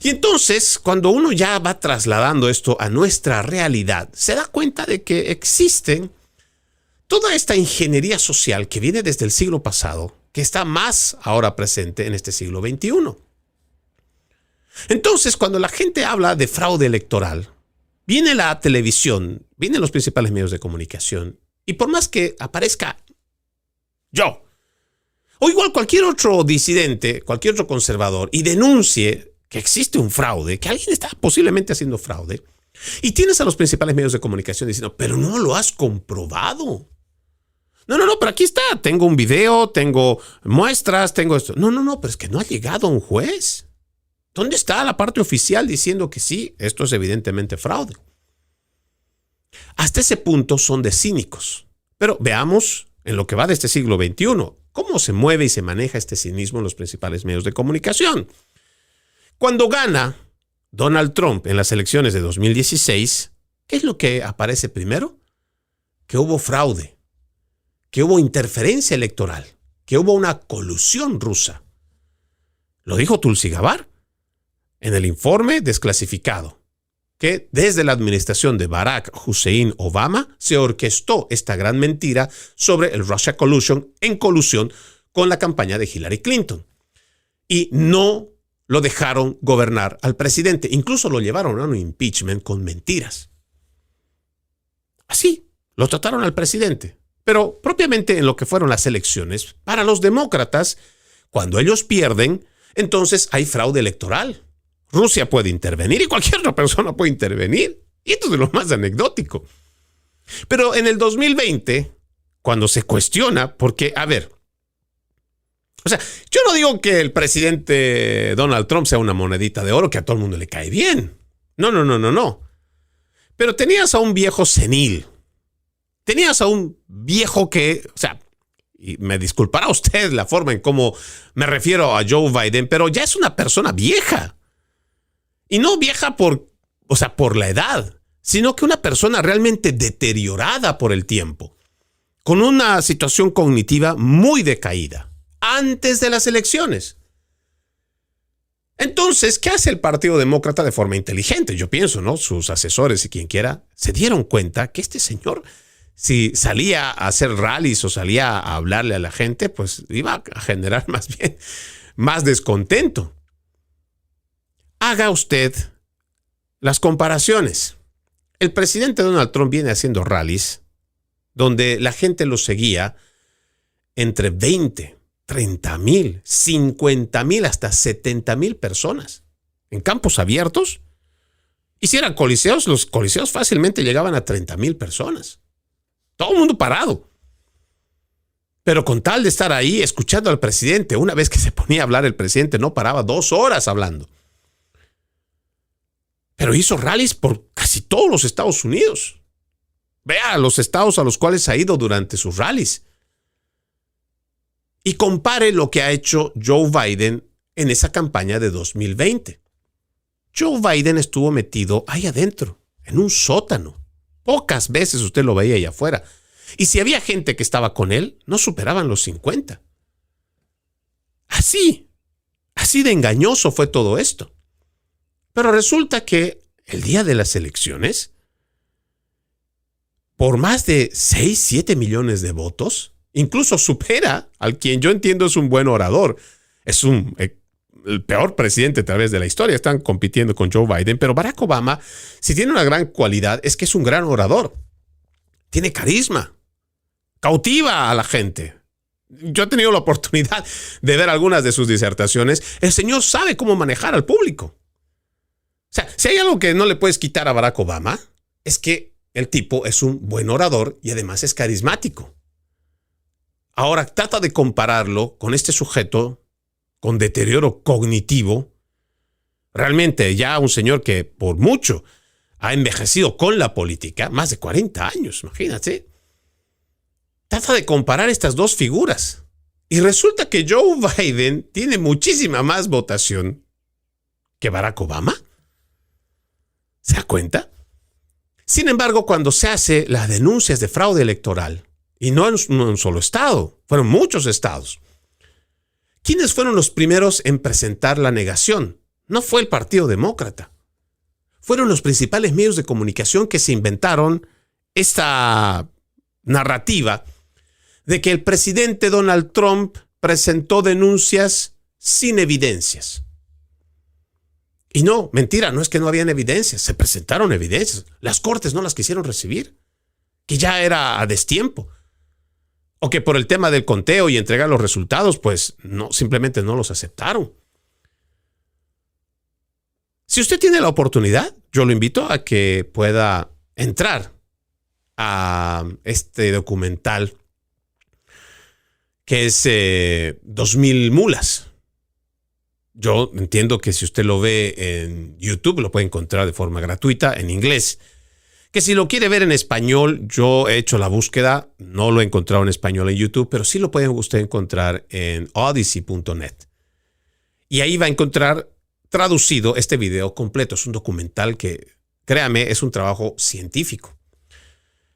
[SPEAKER 5] Y entonces, cuando uno ya va trasladando esto a nuestra realidad, se da cuenta de que existen toda esta ingeniería social que viene desde el siglo pasado, que está más ahora presente en este siglo XXI. Entonces, cuando la gente habla de fraude electoral, viene la televisión, vienen los principales medios de comunicación, y por más que aparezca yo, o igual cualquier otro disidente, cualquier otro conservador, y denuncie que existe un fraude, que alguien está posiblemente haciendo fraude, y tienes a los principales medios de comunicación diciendo, pero no lo has comprobado. No, pero aquí está, tengo un video, tengo muestras, tengo esto. No, pero es que no ha llegado un juez. ¿Dónde está la parte oficial diciendo que sí, esto es evidentemente fraude? Hasta ese punto son de cínicos. Pero veamos en lo que va de este siglo XXI, cómo se mueve y se maneja este cinismo en los principales medios de comunicación. Cuando gana Donald Trump en las elecciones de 2016, ¿qué es lo que aparece primero? Que hubo fraude, que hubo interferencia electoral, que hubo una colusión rusa. Lo dijo Tulsi Gabbard en el informe desclasificado, que desde la administración de Barack Hussein Obama se orquestó esta gran mentira sobre el Russia Collusion en colusión con la campaña de Hillary Clinton. Y no lo dejaron gobernar al presidente. Incluso lo llevaron a un impeachment con mentiras. Así, lo trataron al presidente. Pero propiamente en lo que fueron las elecciones, para los demócratas, cuando ellos pierden, entonces hay fraude electoral. Rusia puede intervenir y cualquier otra persona puede intervenir. Y esto es de lo más anecdótico. Pero en el 2020, cuando se cuestiona, porque, a ver, o sea, yo no digo que el presidente Donald Trump sea una monedita de oro que a todo el mundo le cae bien. No. Pero tenías a un viejo senil. Tenías a un viejo que, o sea, y me disculpará usted la forma en cómo me refiero a Joe Biden, pero ya es una persona vieja. Y no vieja por la edad, sino que una persona realmente deteriorada por el tiempo, con una situación cognitiva muy decaída, antes de las elecciones. Entonces, ¿qué hace el Partido Demócrata de forma inteligente? Yo pienso, ¿no? Sus asesores y quien quiera se dieron cuenta que este señor, si salía a hacer rallies o salía a hablarle a la gente, pues iba a generar más bien más descontento. Haga usted las comparaciones. El presidente Donald Trump viene haciendo rallies donde la gente lo seguía entre 20, 30,000, 50,000, hasta 70,000 personas en campos abiertos. Y si eran coliseos, los coliseos fácilmente llegaban a 30,000 personas. Todo el mundo parado. Pero con tal de estar ahí escuchando al presidente, una vez que se ponía a hablar el presidente no paraba 2 horas hablando. Pero hizo rallies por casi todos los Estados Unidos. Vea los estados a los cuales ha ido durante sus rallies. Y compare lo que ha hecho Joe Biden en esa campaña de 2020. Joe Biden estuvo metido ahí adentro, en un sótano. Pocas veces usted lo veía allá afuera. Y si había gente que estaba con él, no superaban los 50. Así de engañoso fue todo esto. Pero resulta que el día de las elecciones, por más de 6, 7 millones de votos, incluso supera al quien yo entiendo es un buen orador. Es el peor presidente tal vez de la historia. Están compitiendo con Joe Biden, pero Barack Obama, si tiene una gran cualidad, es que es un gran orador. Tiene carisma. Cautiva a la gente. Yo he tenido la oportunidad de ver algunas de sus disertaciones. El señor sabe cómo manejar al público. O sea, si hay algo que no le puedes quitar a Barack Obama, es que el tipo es un buen orador y además es carismático. Ahora trata de compararlo con este sujeto con deterioro cognitivo. Realmente ya un señor que por mucho ha envejecido con la política, más de 40 años, imagínate. Trata de comparar estas dos figuras. Y resulta que Joe Biden tiene muchísima más votación que Barack Obama. ¿Se da cuenta? Sin embargo, cuando se hace las denuncias de fraude electoral, Y no en un solo estado, fueron muchos estados. ¿Quiénes fueron los primeros en presentar la negación? No fue el Partido Demócrata. Fueron los principales medios de comunicación que se inventaron esta narrativa de que el presidente Donald Trump presentó denuncias sin evidencias. Y no, mentira, no es que no habían evidencias, se presentaron evidencias. Las cortes no las quisieron recibir, que ya era a destiempo. O que por el tema del conteo y entregar los resultados, pues no, simplemente no los aceptaron. Si usted tiene la oportunidad, yo lo invito a que pueda entrar a este documental que es 2000 mulas. Yo entiendo que si usted lo ve en YouTube, lo puede encontrar de forma gratuita en inglés. Que si lo quiere ver en español, yo he hecho la búsqueda, no lo he encontrado en español en YouTube, pero sí lo puede usted encontrar en odyssey.net. Y ahí va a encontrar traducido este video completo. Es un documental que, créame, es un trabajo científico.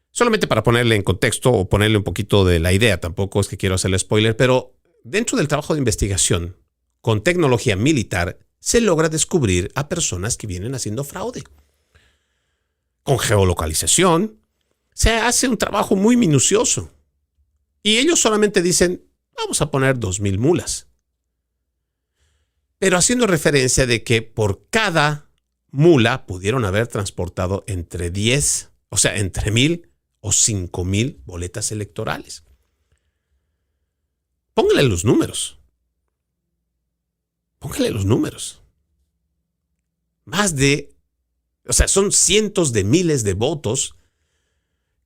[SPEAKER 5] Solamente para ponerle en contexto o ponerle un poquito de la idea, tampoco es que quiero hacerle spoiler, pero dentro del trabajo de investigación con tecnología militar se logra descubrir a personas que vienen haciendo fraude. Con geolocalización, se hace un trabajo muy minucioso. Y ellos solamente dicen, vamos a poner 2000 mulas. Pero haciendo referencia de que por cada mula pudieron haber transportado entre 10, o sea, entre 1000 o 5000 boletas electorales. Póngale los números. Póngale los números. Son cientos de miles de votos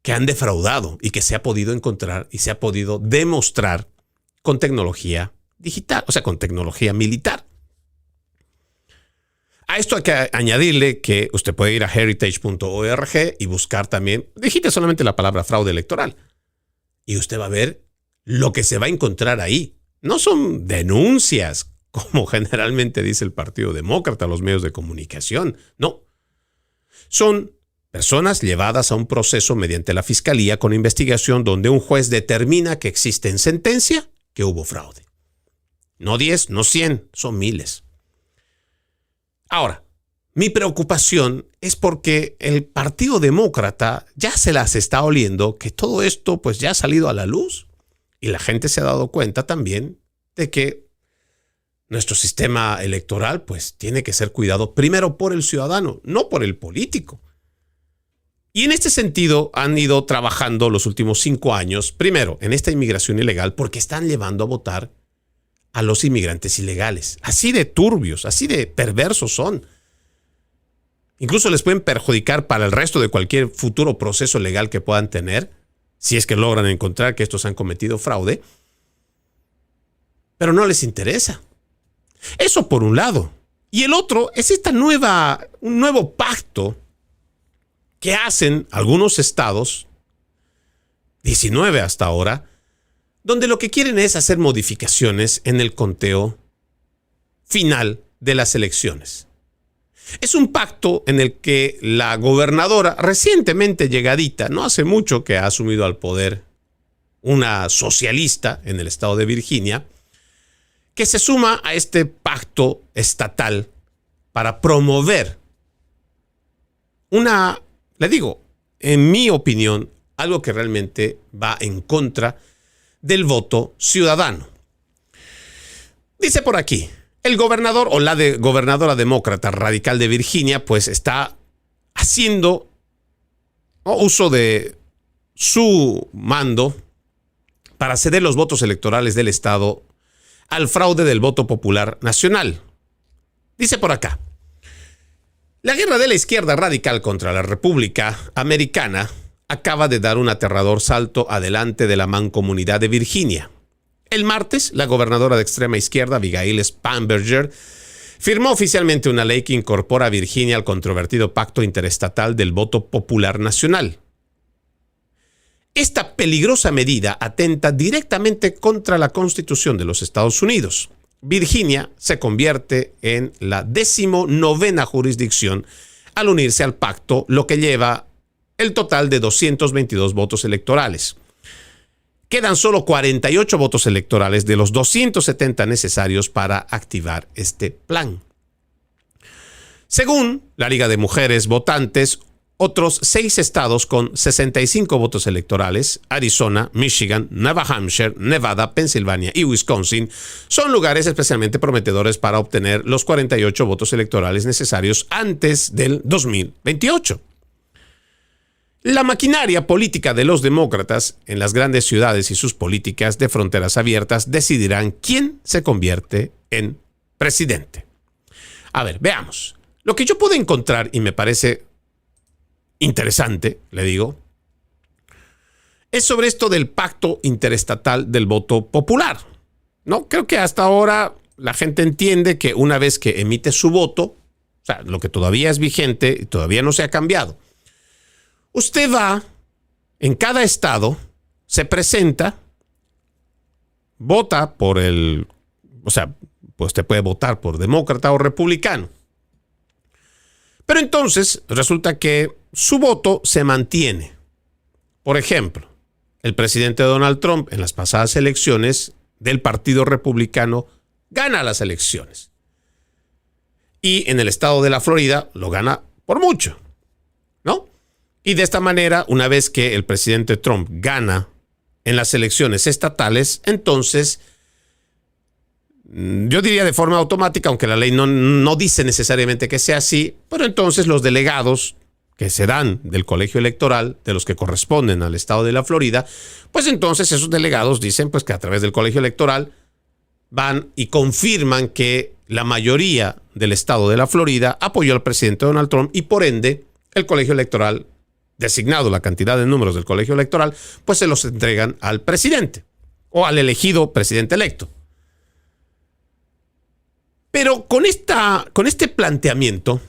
[SPEAKER 5] que han defraudado y que se ha podido encontrar y se ha podido demostrar con tecnología digital, o sea, con tecnología militar. A esto hay que añadirle que usted puede ir a heritage.org y buscar también, digite solamente la palabra fraude electoral y usted va a ver lo que se va a encontrar ahí. No son denuncias, como generalmente dice el Partido Demócrata, los medios de comunicación. No. Son personas llevadas a un proceso mediante la Fiscalía con investigación donde un juez determina que existe en sentencia que hubo fraude. No 10, no 100, son miles. Ahora, mi preocupación es porque el Partido Demócrata ya se las está oliendo que todo esto pues ya ha salido a la luz y la gente se ha dado cuenta también de que nuestro sistema electoral pues tiene que ser cuidado primero por el ciudadano, no por el político. Y en este sentido han ido trabajando los últimos 5 años, primero en esta inmigración ilegal, porque están llevando a votar a los inmigrantes ilegales. Así de turbios, así de perversos son. Incluso les pueden perjudicar para el resto de cualquier futuro proceso legal que puedan tener, si es que logran encontrar que estos han cometido fraude. Pero no les interesa. Eso por un lado. Y el otro es un nuevo pacto que hacen algunos estados, 19 hasta ahora, donde lo que quieren es hacer modificaciones en el conteo final de las elecciones. Es un pacto en el que la gobernadora, recientemente llegadita, no hace mucho que ha asumido al poder, una socialista en el estado de Virginia, que se suma a este pacto estatal para promover en mi opinión, algo que realmente va en contra del voto ciudadano. Dice por aquí, el gobernador o la gobernadora demócrata radical de Virginia pues está haciendo uso de su mando para ceder los votos electorales del estado al fraude del voto popular nacional. Dice por acá, la guerra de la izquierda radical contra la República Americana acaba de dar un aterrador salto adelante de la mancomunidad de Virginia. El martes, la gobernadora de extrema izquierda, Abigail Spanberger, firmó oficialmente una ley que incorpora a Virginia al controvertido pacto interestatal del voto popular nacional. Esta peligrosa medida atenta directamente contra la Constitución de los Estados Unidos. Virginia se convierte en la 19ª jurisdicción al unirse al pacto, lo que lleva el total de 222 votos electorales. quedan solo 48 votos electorales de los 270 necesarios para activar este plan. Según la Liga de Mujeres Votantes, otros 6 estados con 65 votos electorales, Arizona, Michigan, Nueva Hampshire, Nevada, Pensilvania y Wisconsin, son lugares especialmente prometedores para obtener los 48 votos electorales necesarios antes del 2028. La maquinaria política de los demócratas en las grandes ciudades y sus políticas de fronteras abiertas decidirán quién se convierte en presidente. A ver, veamos. Lo que yo puedo encontrar, y me parece interesante, le digo, es sobre esto del pacto interestatal del voto popular, ¿no? Creo que hasta ahora la gente entiende que una vez que emite su voto, o sea, lo que todavía es vigente y todavía no se ha cambiado, usted va en cada estado, se presenta, vota por pues usted puede votar por demócrata o republicano. Pero entonces resulta que su voto se mantiene. Por ejemplo, el presidente Donald Trump en las pasadas elecciones del Partido Republicano gana las elecciones. Y en el estado de la Florida lo gana por mucho, ¿no? Y de esta manera, una vez que el presidente Trump gana en las elecciones estatales, entonces, yo diría de forma automática, aunque la ley no dice necesariamente que sea así, pero entonces los delegados que se dan del colegio electoral, de los que corresponden al estado de la Florida, pues entonces esos delegados dicen pues que a través del colegio electoral van y confirman que la mayoría del estado de la Florida apoyó al presidente Donald Trump y por ende el colegio electoral, designado la cantidad de números del colegio electoral, pues se los entregan al presidente o al elegido presidente electo. Pero con este planteamiento,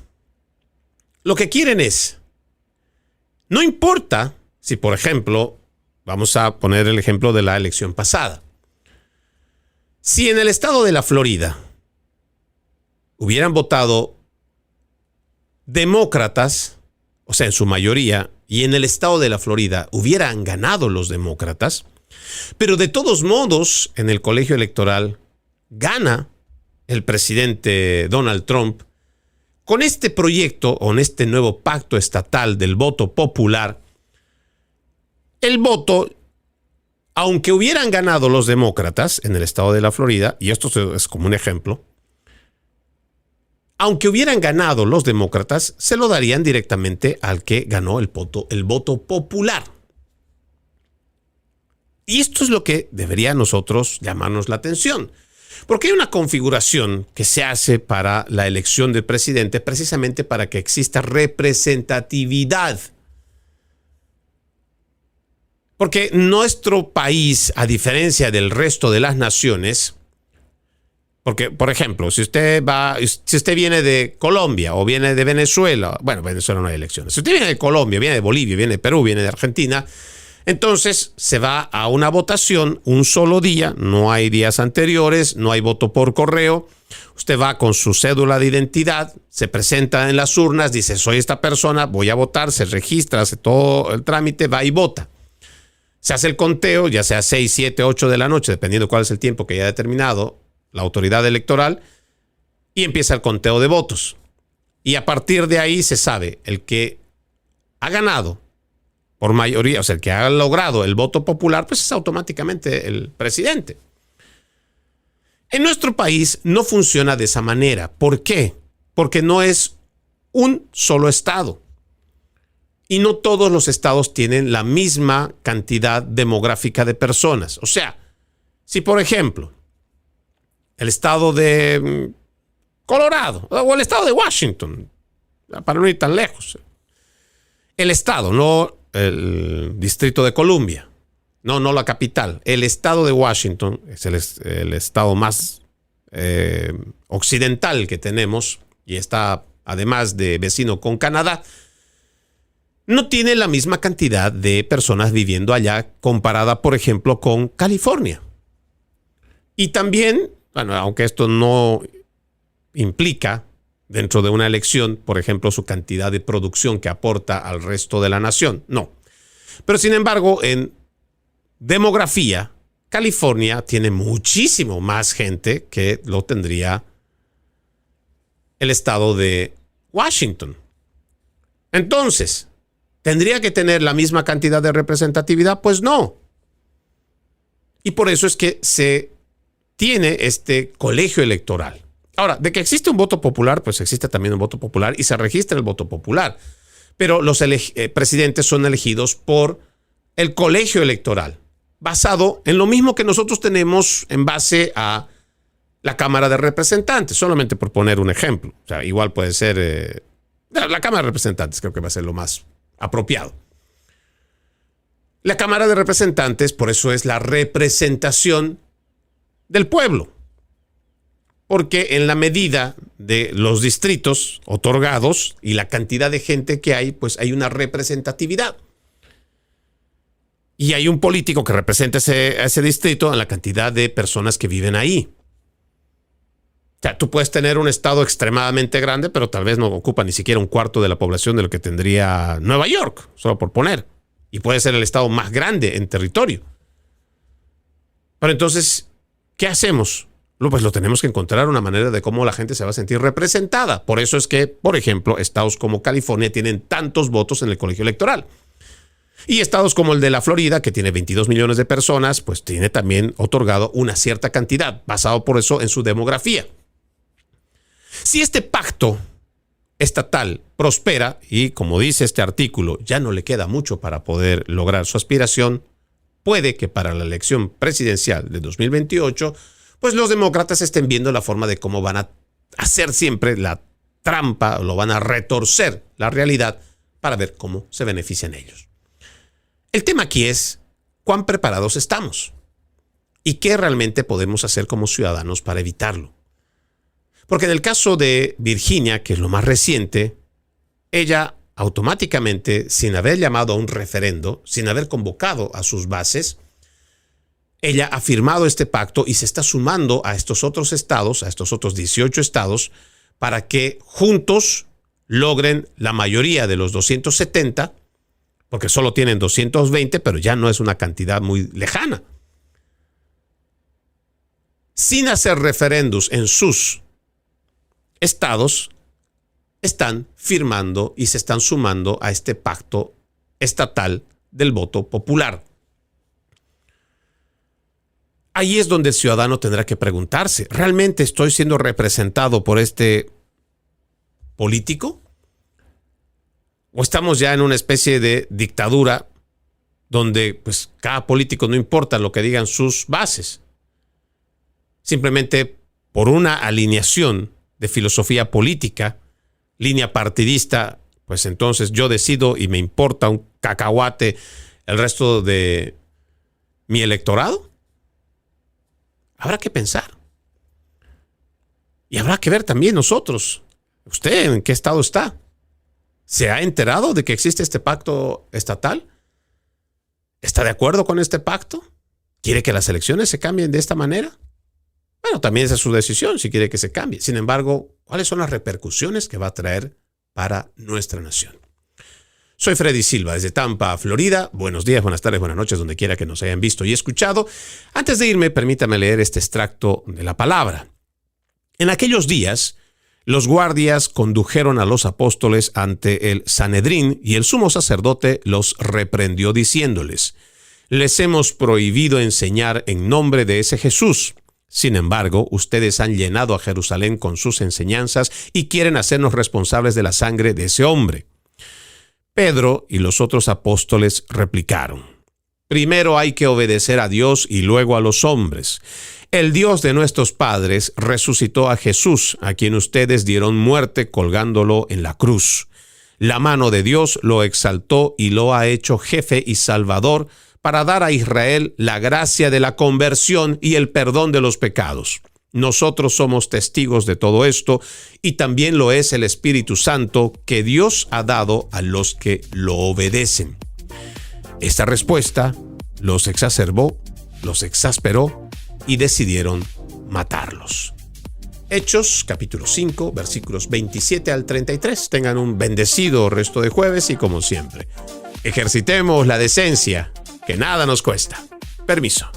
[SPEAKER 5] lo que quieren es, no importa si, por ejemplo, vamos a poner el ejemplo de la elección pasada, si en el estado de la Florida hubieran votado demócratas, o sea, en su mayoría, y en el estado de la Florida hubieran ganado los demócratas, pero de todos modos, en el colegio electoral gana el presidente Donald Trump, con este proyecto o en este nuevo pacto estatal del voto popular, el voto, aunque hubieran ganado los demócratas en el estado de la Florida, y esto es como un ejemplo, aunque hubieran ganado los demócratas, se lo darían directamente al que ganó el voto popular. Y esto es lo que debería a nosotros llamarnos la atención. Porque hay una configuración que se hace para la elección del presidente precisamente para que exista representatividad. Porque nuestro país, a diferencia del resto de las naciones, porque, por ejemplo, si usted viene de Colombia o viene de Venezuela, bueno, Venezuela no hay elecciones. Si usted viene de Colombia, viene de Bolivia, viene de Perú, viene de Argentina, entonces se va a una votación un solo día, no hay días anteriores, no hay voto por correo. Usted va con su cédula de identidad, se presenta en las urnas, dice soy esta persona, voy a votar, se registra, hace todo el trámite, va y vota. Se hace el conteo, ya sea 6, 7, 8 de la noche, dependiendo cuál es el tiempo que haya determinado la autoridad electoral, y empieza el conteo de votos. Y a partir de ahí se sabe el que ha ganado por mayoría, o sea, el que ha logrado el voto popular, pues es automáticamente el presidente. En nuestro país no funciona de esa manera. ¿Por qué? Porque no es un solo estado. Y no todos los estados tienen la misma cantidad demográfica de personas. O sea, si por ejemplo, el estado de Colorado o el estado de Washington, para no ir tan lejos, el estado, no el Distrito de Columbia, no la capital, el estado de Washington es el estado más occidental que tenemos y está además de vecino con Canadá, no tiene la misma cantidad de personas viviendo allá comparada, por ejemplo, con California. Y también, bueno, aunque esto no implica dentro de una elección, por ejemplo, su cantidad de producción que aporta al resto de la nación. No. Pero sin embargo, en demografía, California tiene muchísimo más gente que lo tendría el estado de Washington. Entonces, ¿tendría que tener la misma cantidad de representatividad? Pues no. Y por eso es que se tiene este colegio electoral. Ahora, de que existe un voto popular, pues existe también un voto popular y se registra el voto popular. Pero los presidentes son elegidos por el colegio electoral, basado en lo mismo que nosotros tenemos en base a la Cámara de Representantes, solamente por poner un ejemplo. O sea, igual puede ser la Cámara de Representantes, creo que va a ser lo más apropiado. La Cámara de Representantes, por eso es la representación del pueblo. Porque en la medida de los distritos otorgados y la cantidad de gente que hay, pues hay una representatividad. Y hay un político que representa ese distrito en la cantidad de personas que viven ahí. O sea, tú puedes tener un estado extremadamente grande, pero tal vez no ocupa ni siquiera un cuarto de la población de lo que tendría Nueva York, solo por poner. Y puede ser el estado más grande en territorio. Pero entonces, ¿qué hacemos? Pues lo tenemos que encontrar una manera de cómo la gente se va a sentir representada. Por eso es que, por ejemplo, estados como California tienen tantos votos en el colegio electoral. Y estados como el de la Florida, que tiene 22 millones de personas, pues tiene también otorgado una cierta cantidad, basado por eso en su demografía. Si este pacto estatal prospera, y como dice este artículo, ya no le queda mucho para poder lograr su aspiración, puede que para la elección presidencial de 2028, pues los demócratas estén viendo la forma de cómo van a hacer siempre la trampa, o lo van a retorcer la realidad para ver cómo se benefician ellos. El tema aquí es cuán preparados estamos y qué realmente podemos hacer como ciudadanos para evitarlo. Porque en el caso de Virginia, que es lo más reciente, ella automáticamente, sin haber llamado a un referendo, sin haber convocado a sus bases, ella ha firmado este pacto y se está sumando a estos otros estados, a estos otros 18 estados, para que juntos logren la mayoría de los 270, porque solo tienen 220, pero ya no es una cantidad muy lejana. Sin hacer referendos en sus estados, están firmando y se están sumando a este pacto estatal del voto popular. Ahí es donde el ciudadano tendrá que preguntarse, ¿realmente estoy siendo representado por este político? ¿O estamos ya en una especie de dictadura donde pues cada político, no importa lo que digan sus bases, simplemente por una alineación de filosofía política, línea partidista, pues entonces yo decido y me importa un cacahuate el resto de mi electorado? Habrá que pensar. Y habrá que ver también nosotros, ¿usted en qué estado está? ¿Se ha enterado de que existe este pacto estatal? ¿Está de acuerdo con este pacto? ¿Quiere que las elecciones se cambien de esta manera? Bueno, también esa es su decisión si quiere que se cambie. Sin embargo, ¿cuáles son las repercusiones que va a traer para nuestra nación? Soy Freddy Silva desde Tampa, Florida. Buenos días, buenas tardes, buenas noches, donde quiera que nos hayan visto y escuchado. Antes de irme, permítame leer este extracto de la palabra. En aquellos días, los guardias condujeron a los apóstoles ante el Sanedrín y el sumo sacerdote los reprendió diciéndoles: les hemos prohibido enseñar en nombre de ese Jesús. Sin embargo, ustedes han llenado a Jerusalén con sus enseñanzas y quieren hacernos responsables de la sangre de ese hombre. Pedro y los otros apóstoles replicaron: primero hay que obedecer a Dios y luego a los hombres. El Dios de nuestros padres resucitó a Jesús, a quien ustedes dieron muerte colgándolo en la cruz. La mano de Dios lo exaltó y lo ha hecho jefe y salvador para dar a Israel la gracia de la conversión y el perdón de los pecados. Nosotros somos testigos de todo esto y también lo es el Espíritu Santo que Dios ha dado a los que lo obedecen. Esta respuesta los exacerbó, los exasperó y decidieron matarlos. Hechos, capítulo 5, versículos 27 al 33. Tengan un bendecido resto de jueves y como siempre, ejercitemos la decencia, que nada nos cuesta. Permiso.